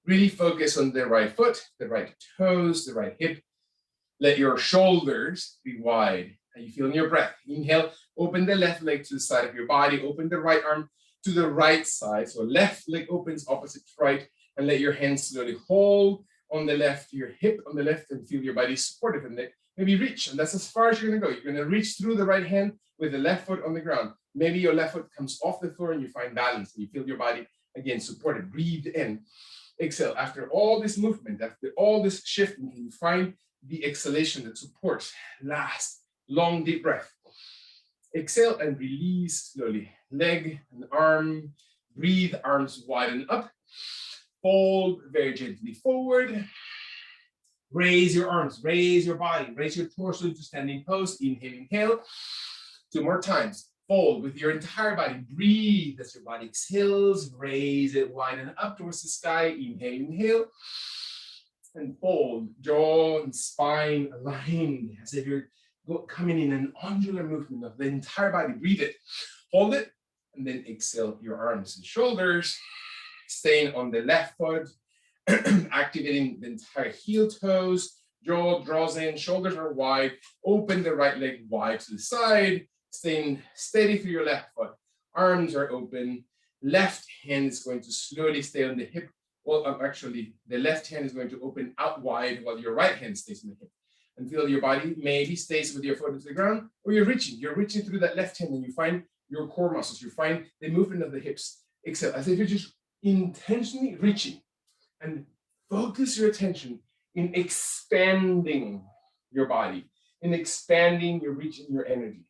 Really focus on the right foot, the right toes, the right hip. Let your shoulders be wide. And you feel in your breath. Inhale, open the left leg to the side of your body. Open the right arm to the right side. So left leg opens opposite to right. And let your hands slowly hold on the left, your hip on the left, and feel your body supported. And maybe reach. And that's as far as you're going to go. You're going to reach through the right hand with the left foot on the ground. Maybe your left foot comes off the floor and you find balance. And you feel your body, again, supported. Breathe in. Exhale. After all this movement, after all this shifting, you find the exhalation that supports. Last. Long deep breath. Exhale and release slowly. Leg and arm. Breathe, arms widen up. Fold very gently forward. Raise your arms, raise your body, raise your torso into standing pose. Inhale, inhale. 2 more times. Fold with your entire body. Breathe as your body exhales. Raise it, widen up towards the sky. Inhale, inhale. And fold. Jaw and spine aligned as if you're coming in an angular movement of the entire body. Breathe it, hold it, and then exhale your arms and shoulders. Staying on the left foot, activating the entire heel toes, Jaw draws in, shoulders are wide, open the right leg wide to the side, staying steady through your left foot. Arms are open. Left hand is going to slowly stay on the hip. Well, actually, the left hand is going to open out wide while your right hand stays on the hip. And feel your body maybe stays with your foot to the ground, or you're reaching through that left hand, and you find your core muscles, you find the movement of the hips. Exhale, as if you're just intentionally reaching, and focus your attention in expanding your body, in expanding your reach and your energy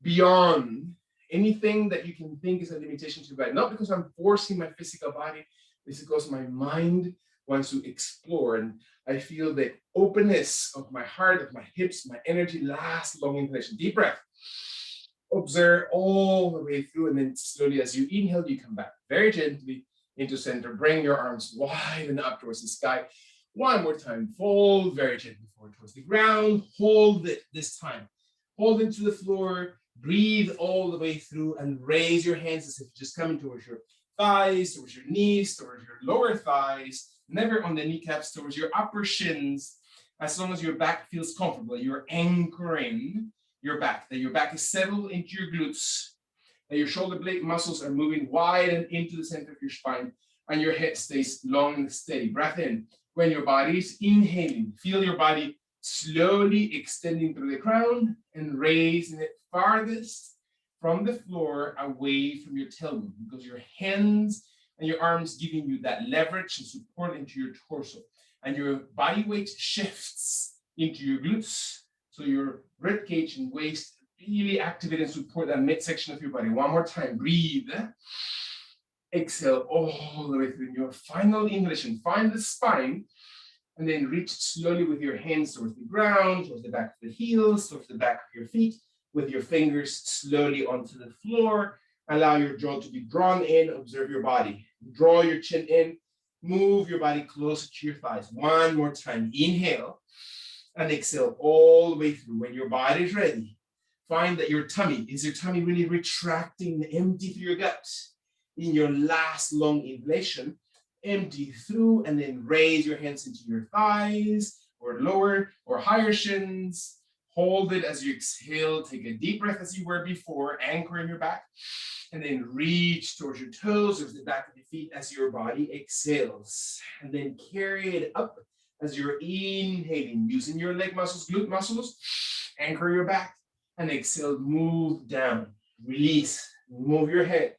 beyond anything that you can think is a limitation to your body. Not because I'm forcing my physical body, this is because my mind wants to explore, and I feel the openness of my heart, of my hips, my energy, last long inhalation. Deep breath. Observe all the way through, and then slowly as you inhale, you come back very gently into center. Bring your arms wide and up towards the sky. One more time. Fold very gently forward towards the ground. Hold it this time. Hold it to the floor. Breathe all the way through and raise your hands as if just coming towards your thighs, towards your knees, towards your lower thighs, never on the kneecaps, towards your upper shins. As long as your back feels comfortable, you're anchoring your back, that your back is settled into your glutes, that your shoulder blade muscles are moving wide and into the center of your spine, and your head stays long and steady. Breath in. When your body is inhaling, feel your body slowly extending through the crown and raising it farthest from the floor away from your tailbone, because your hands and your arms giving you that leverage and support into your torso. And your body weight shifts into your glutes, so your rib cage and waist really activate and support that midsection of your body. One more time, breathe. Exhale all the way through. Your final inhalation, find the spine, and then reach slowly with your hands towards the ground, towards the back of the heels, towards the back of your feet, with your fingers slowly onto the floor. Allow your jaw to be drawn in. Observe your body. Draw your chin in. Move your body closer to your thighs. One more time. Inhale and exhale all the way through. When your body is ready, find that your tummy, is your tummy really retracting, empty through your gut? In your last long inhalation, empty through, and then raise your hands into your thighs or lower or higher shins. Hold it as you exhale. Take a deep breath as you were before, anchoring your back, and then reach towards your toes or the back of your feet as your body exhales. And then carry it up as you're inhaling, using your leg muscles, glute muscles. Anchor your back, and exhale, move down, release, move your head.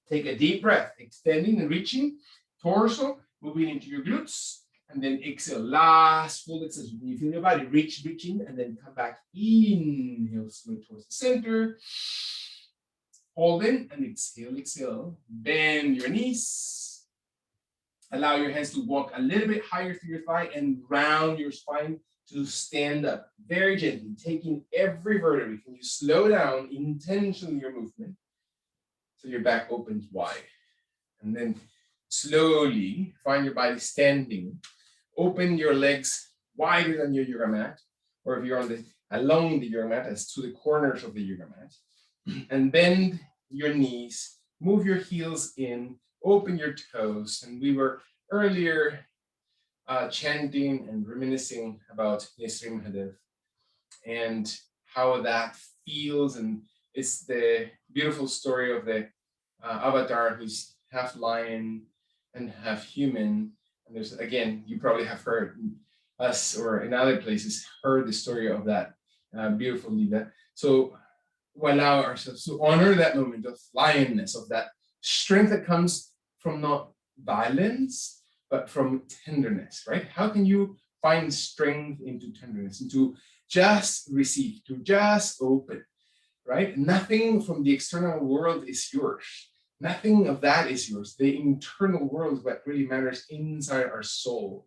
Take a deep breath, extending and reaching, torso, moving into your glutes, and then exhale, last full extension. You feel your body reaching, and then come back, inhale, slowly towards the center. Hold in, and exhale. Bend your knees. Allow your hands to walk a little bit higher through your thigh and round your spine to stand up very gently, taking every vertebrae. Can you slow down intentionally your movement so your back opens wide? And then slowly find your body standing. Open your legs wider than your yoga mat, or if you're along the yoga mat, as to the corners of the yoga mat. And bend your knees, move your heels in, open your toes. And we were earlier chanting and reminiscing about Yesri Mahadev and how that feels. And it's the beautiful story of the avatar who's half lion and half human. And there's, again, you probably have heard us or in other places heard the story of that beautiful Lila. So we allow ourselves to honor that moment of lionness, of that strength that comes from not violence, but from tenderness, right? How can you find strength into tenderness, and to just receive, to just open, right? Nothing from the external world is yours. Nothing of that is yours. The internal world is what really matters inside our soul.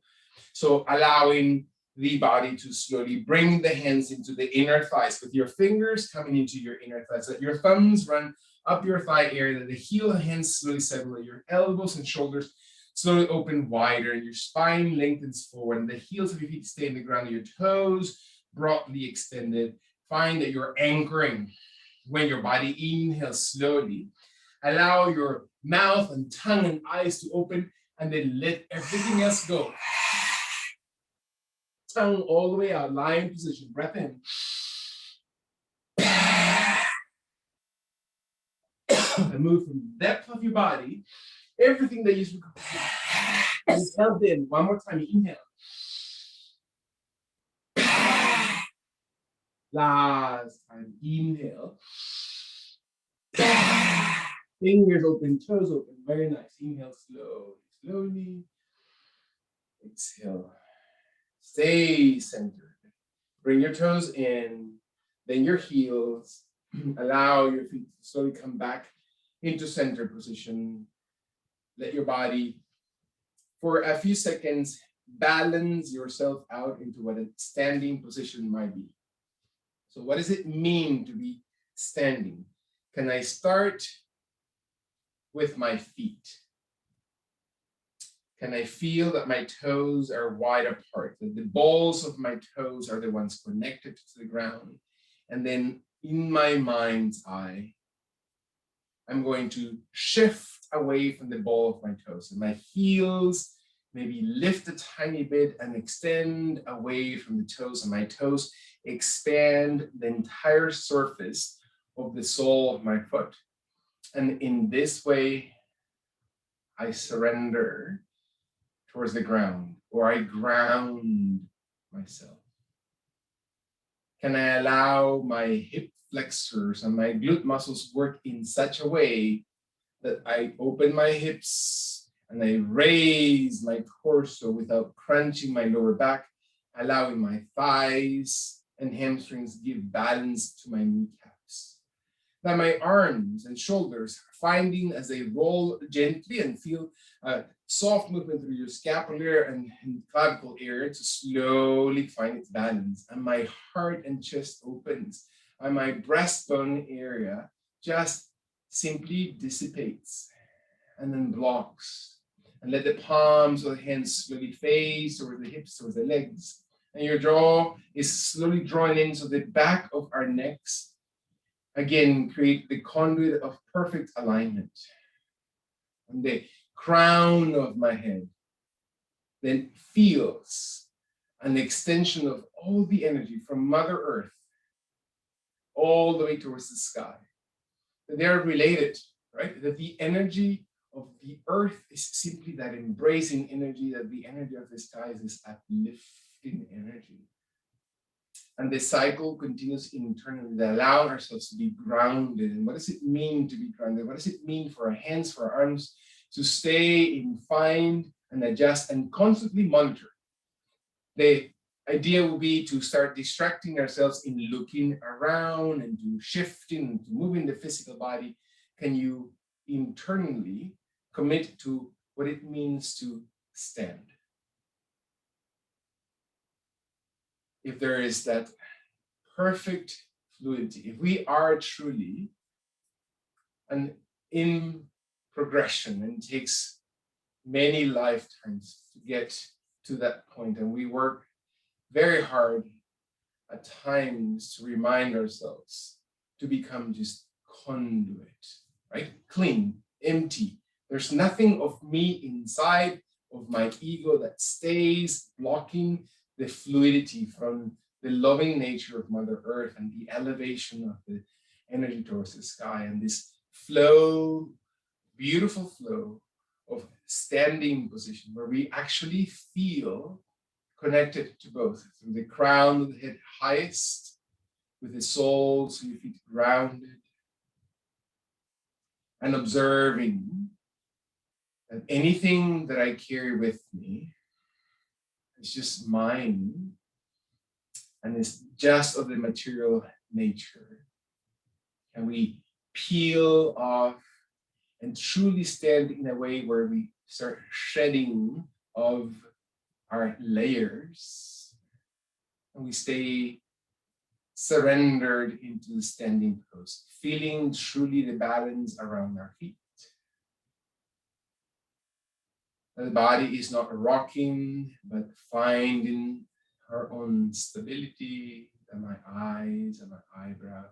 So allowing the body to slowly bring the hands into the inner thighs, with your fingers coming into your inner thighs. Let your thumbs run up your thigh area, that the heel and hands slowly settle, let your elbows and shoulders slowly open wider, and your spine lengthens forward, and the heels of your feet stay in the ground, your toes broadly extended. Find that you're anchoring. When your body inhales slowly, allow your mouth and tongue and eyes to open, and then let everything else go. Tongue all the way out, lion position, breath in. And move from the depth of your body, everything that you held in. One more time, inhale. Last time, inhale. Fingers open, toes open, very nice. Inhale slowly, slowly. Exhale. Stay centered. Bring your toes in, then your heels. Allow your feet to slowly come back into center position. Let your body, for a few seconds, balance yourself out into what a standing position might be. So what does it mean to be standing? Can I start with my feet? Can I feel that my toes are wide apart, that the balls of my toes are the ones connected to the ground? And then in my mind's eye, I'm going to shift away from the ball of my toes. And my heels maybe lift a tiny bit and extend away from the toes, and my toes expand the entire surface of the sole of my foot. And in this way, I surrender towards the ground, or I ground myself. Can I allow my hip flexors and my glute muscles work in such a way that I open my hips and I raise my torso without crunching my lower back, allowing my thighs and hamstrings give balance to my kneecaps? Now my arms and shoulders finding as they roll gently, and feel soft movement through your scapular and clavicle area to slowly find its balance. And my heart and chest opens, and my breastbone area just simply dissipates and then blocks. And let the palms of the hands slowly face towards the hips, towards the legs. And your jaw is slowly drawn in, so the back of our necks again create the conduit of perfect alignment. And the crown of my head then feels an extension of all the energy from Mother Earth all the way towards the sky. They are related, right? That the energy of the earth is simply that embracing energy, that the energy of the sky is this uplifting energy. And the cycle continues internally, that allow ourselves to be grounded. And what does it mean to be grounded? What does it mean for our hands, for our arms to stay in, find and adjust and constantly monitor? The idea will be to start distracting ourselves in looking around and to shifting and to moving the physical body. Can you internally commit to what it means to stand? If there is that perfect fluidity, if we are truly and in progression, and it takes many lifetimes to get to that point, and we work very hard at times to remind ourselves to become just conduit, right? Clean, empty. There's nothing of me inside of my ego that stays blocking the fluidity from the loving nature of Mother Earth and the elevation of the energy towards the sky, and this flow, beautiful flow of standing position where we actually feel connected to both, through the crown of the head highest, with the soles of your feet grounded, and observing that anything that I carry with me is just mine and is just of the material nature. And we peel off and truly stand in a way where we start shedding of our layers, and we stay surrendered into the standing pose, feeling truly the balance around our feet. The body is not rocking, but finding her own stability, and my eyes and my eyebrows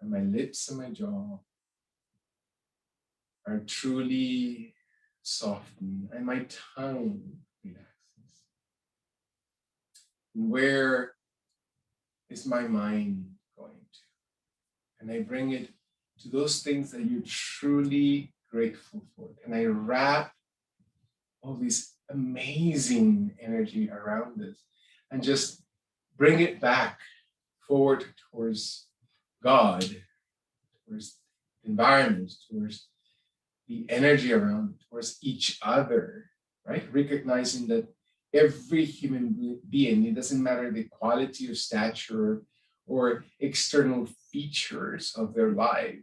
and my lips and my jaw are truly softened, and my tongue relaxes. And where is my mind going to? And I bring it to those things that you're truly grateful for. And I wrap all this amazing energy around this and just bring it back forward towards God, towards the environment, towards the energy around, towards each other, right? Recognizing that every human being, it doesn't matter the quality or stature or external features of their life,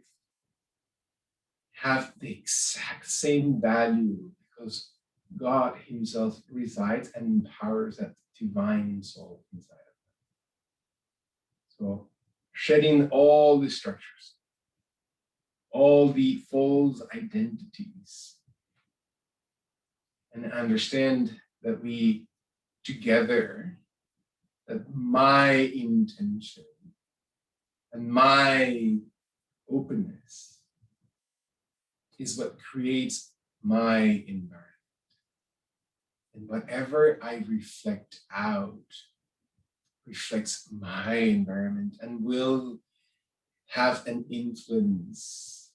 have the exact same value because God Himself resides and empowers that divine soul inside of them. So, shedding all the structures, all the false identities, and understand that we together, that my intention and my openness is what creates my environment. And whatever I reflect out reflects my environment and will have an influence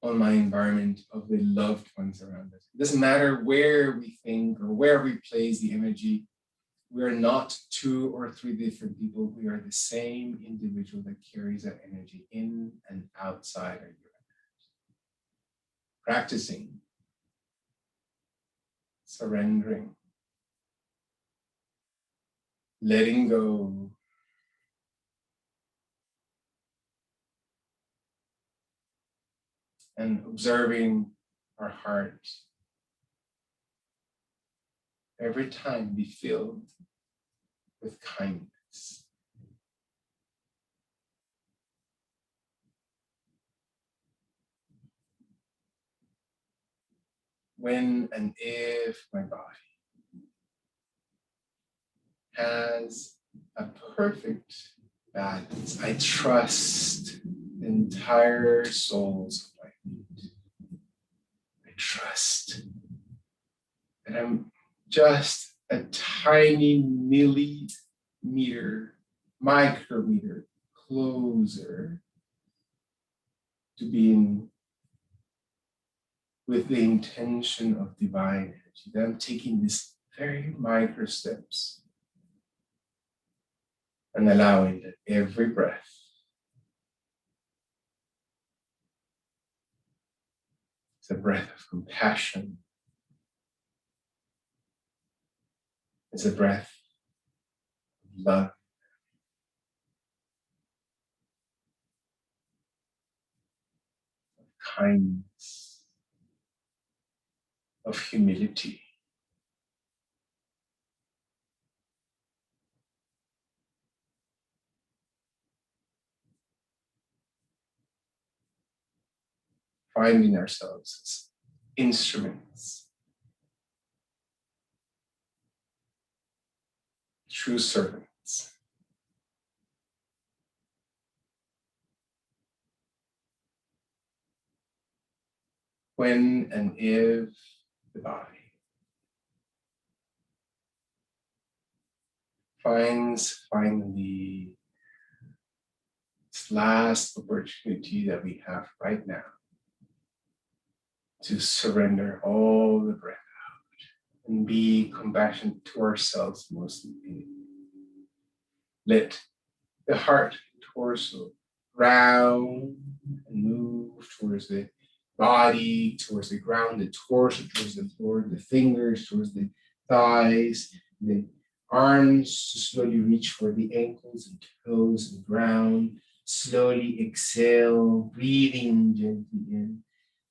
on my environment of the loved ones around us. It doesn't matter where we think or where we place the energy. We are not 2 or 3 different people. We are the same individual that carries that energy in and outside our universe. Practicing, surrendering, letting go, and observing our heart. Every time be filled with kindness. When and if my body has a perfect balance, I trust the entire soul's alignment. I trust that I'm just a tiny micrometer closer to being with the intention of divine energy. That I'm taking these very micro steps and allowing that every breath is a breath of compassion. It's a breath of love. Kindness, of humility. Finding ourselves as instruments, true servants. When and if the body finds finally this last opportunity that we have right now to surrender all the breath out and be compassionate to ourselves mostly. Let the heart, torso, round and move towards the body, towards the ground, the torso towards the floor, the fingers towards the thighs, the arms to slowly reach for the ankles and toes and ground. Slowly exhale, breathing gently in.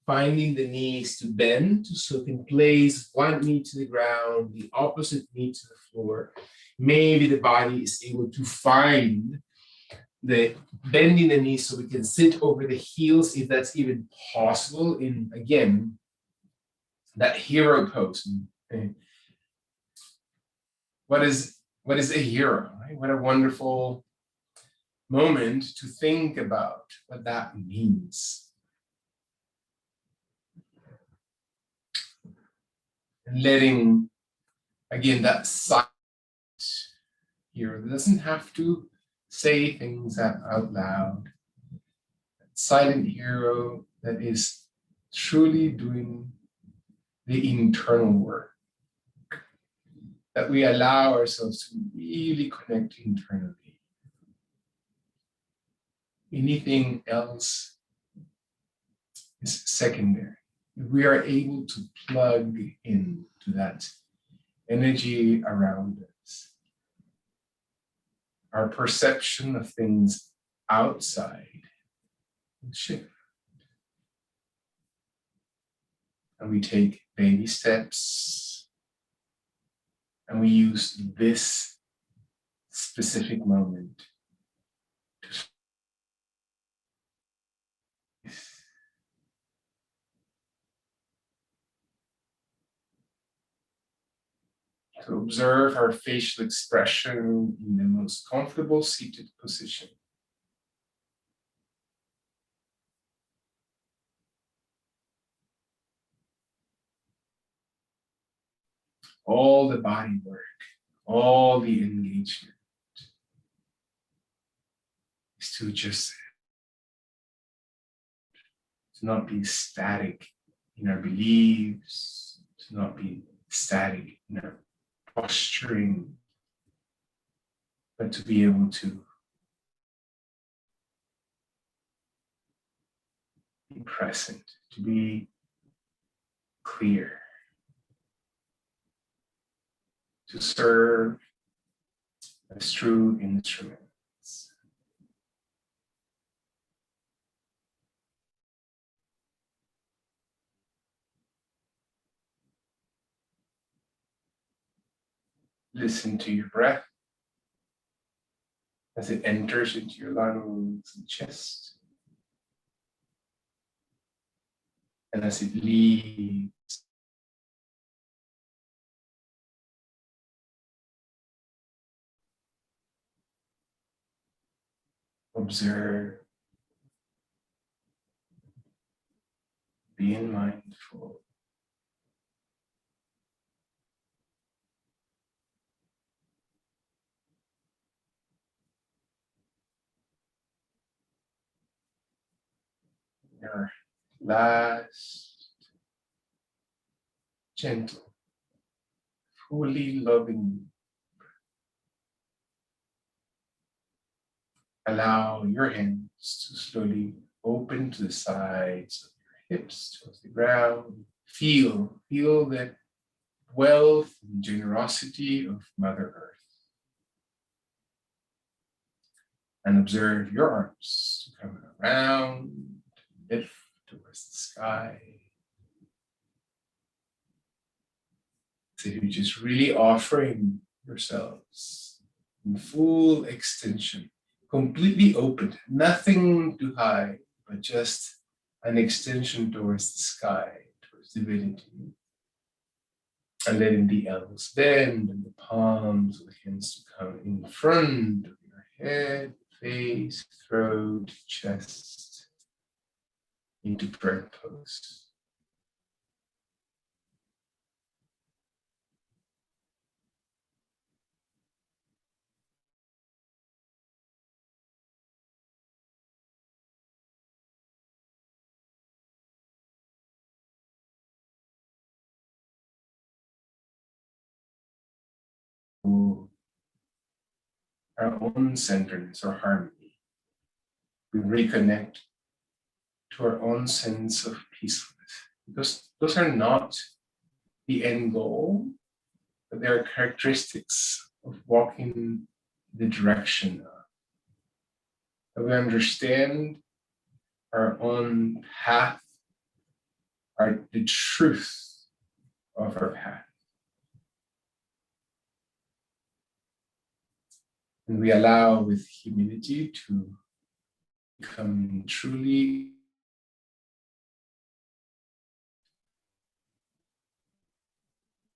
Finding the knees to bend to soak in place, one knee to the ground, the opposite knee to the floor. Maybe the body is able to find the bending the knees so we can sit over the heels if that's even possible in, again, that hero pose. What is a hero, right? What a wonderful moment to think about what that means. And letting, again, that sight hero that doesn't have to say things out loud. That silent hero that is truly doing the internal work. That we allow ourselves to really connect internally. Anything else is secondary. If we are able to plug into that energy around us, our perception of things outside will shift. And we take baby steps, and we use this specific moment to observe our facial expression in the most comfortable seated position. All the body work, all the engagement is to just to not be static in our beliefs, to not be static in our posturing, but to be able to be present, to be clear, to serve as true instruments. Listen to your breath as it enters into your lungs and chest, and as it leaves. Observe, being mindful. Your last gentle, fully loving. Allow your hands to slowly open to the sides of your hips, towards the ground. Feel the wealth and generosity of Mother Earth. And observe your arms to come around, lift towards the sky. So you're just really offering yourselves in full extension, completely open, nothing to hide, but just an extension towards the sky, towards divinity. And letting the elbows bend and the palms of the hands to come in front of your head, face, throat, chest, into prayer pose. Our own centeredness or harmony. We reconnect to our own sense of peacefulness. Because those are not the end goal, but they are characteristics of walking the direction of. That we understand our own path, the truth of our path. And we allow with humility to become truly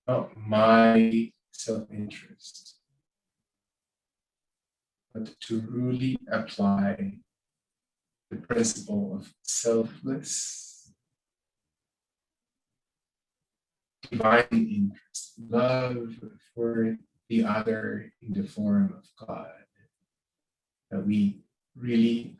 not my self-interest, but to really apply the principle of selfless, divine interest, love for the other in the form of God. That we really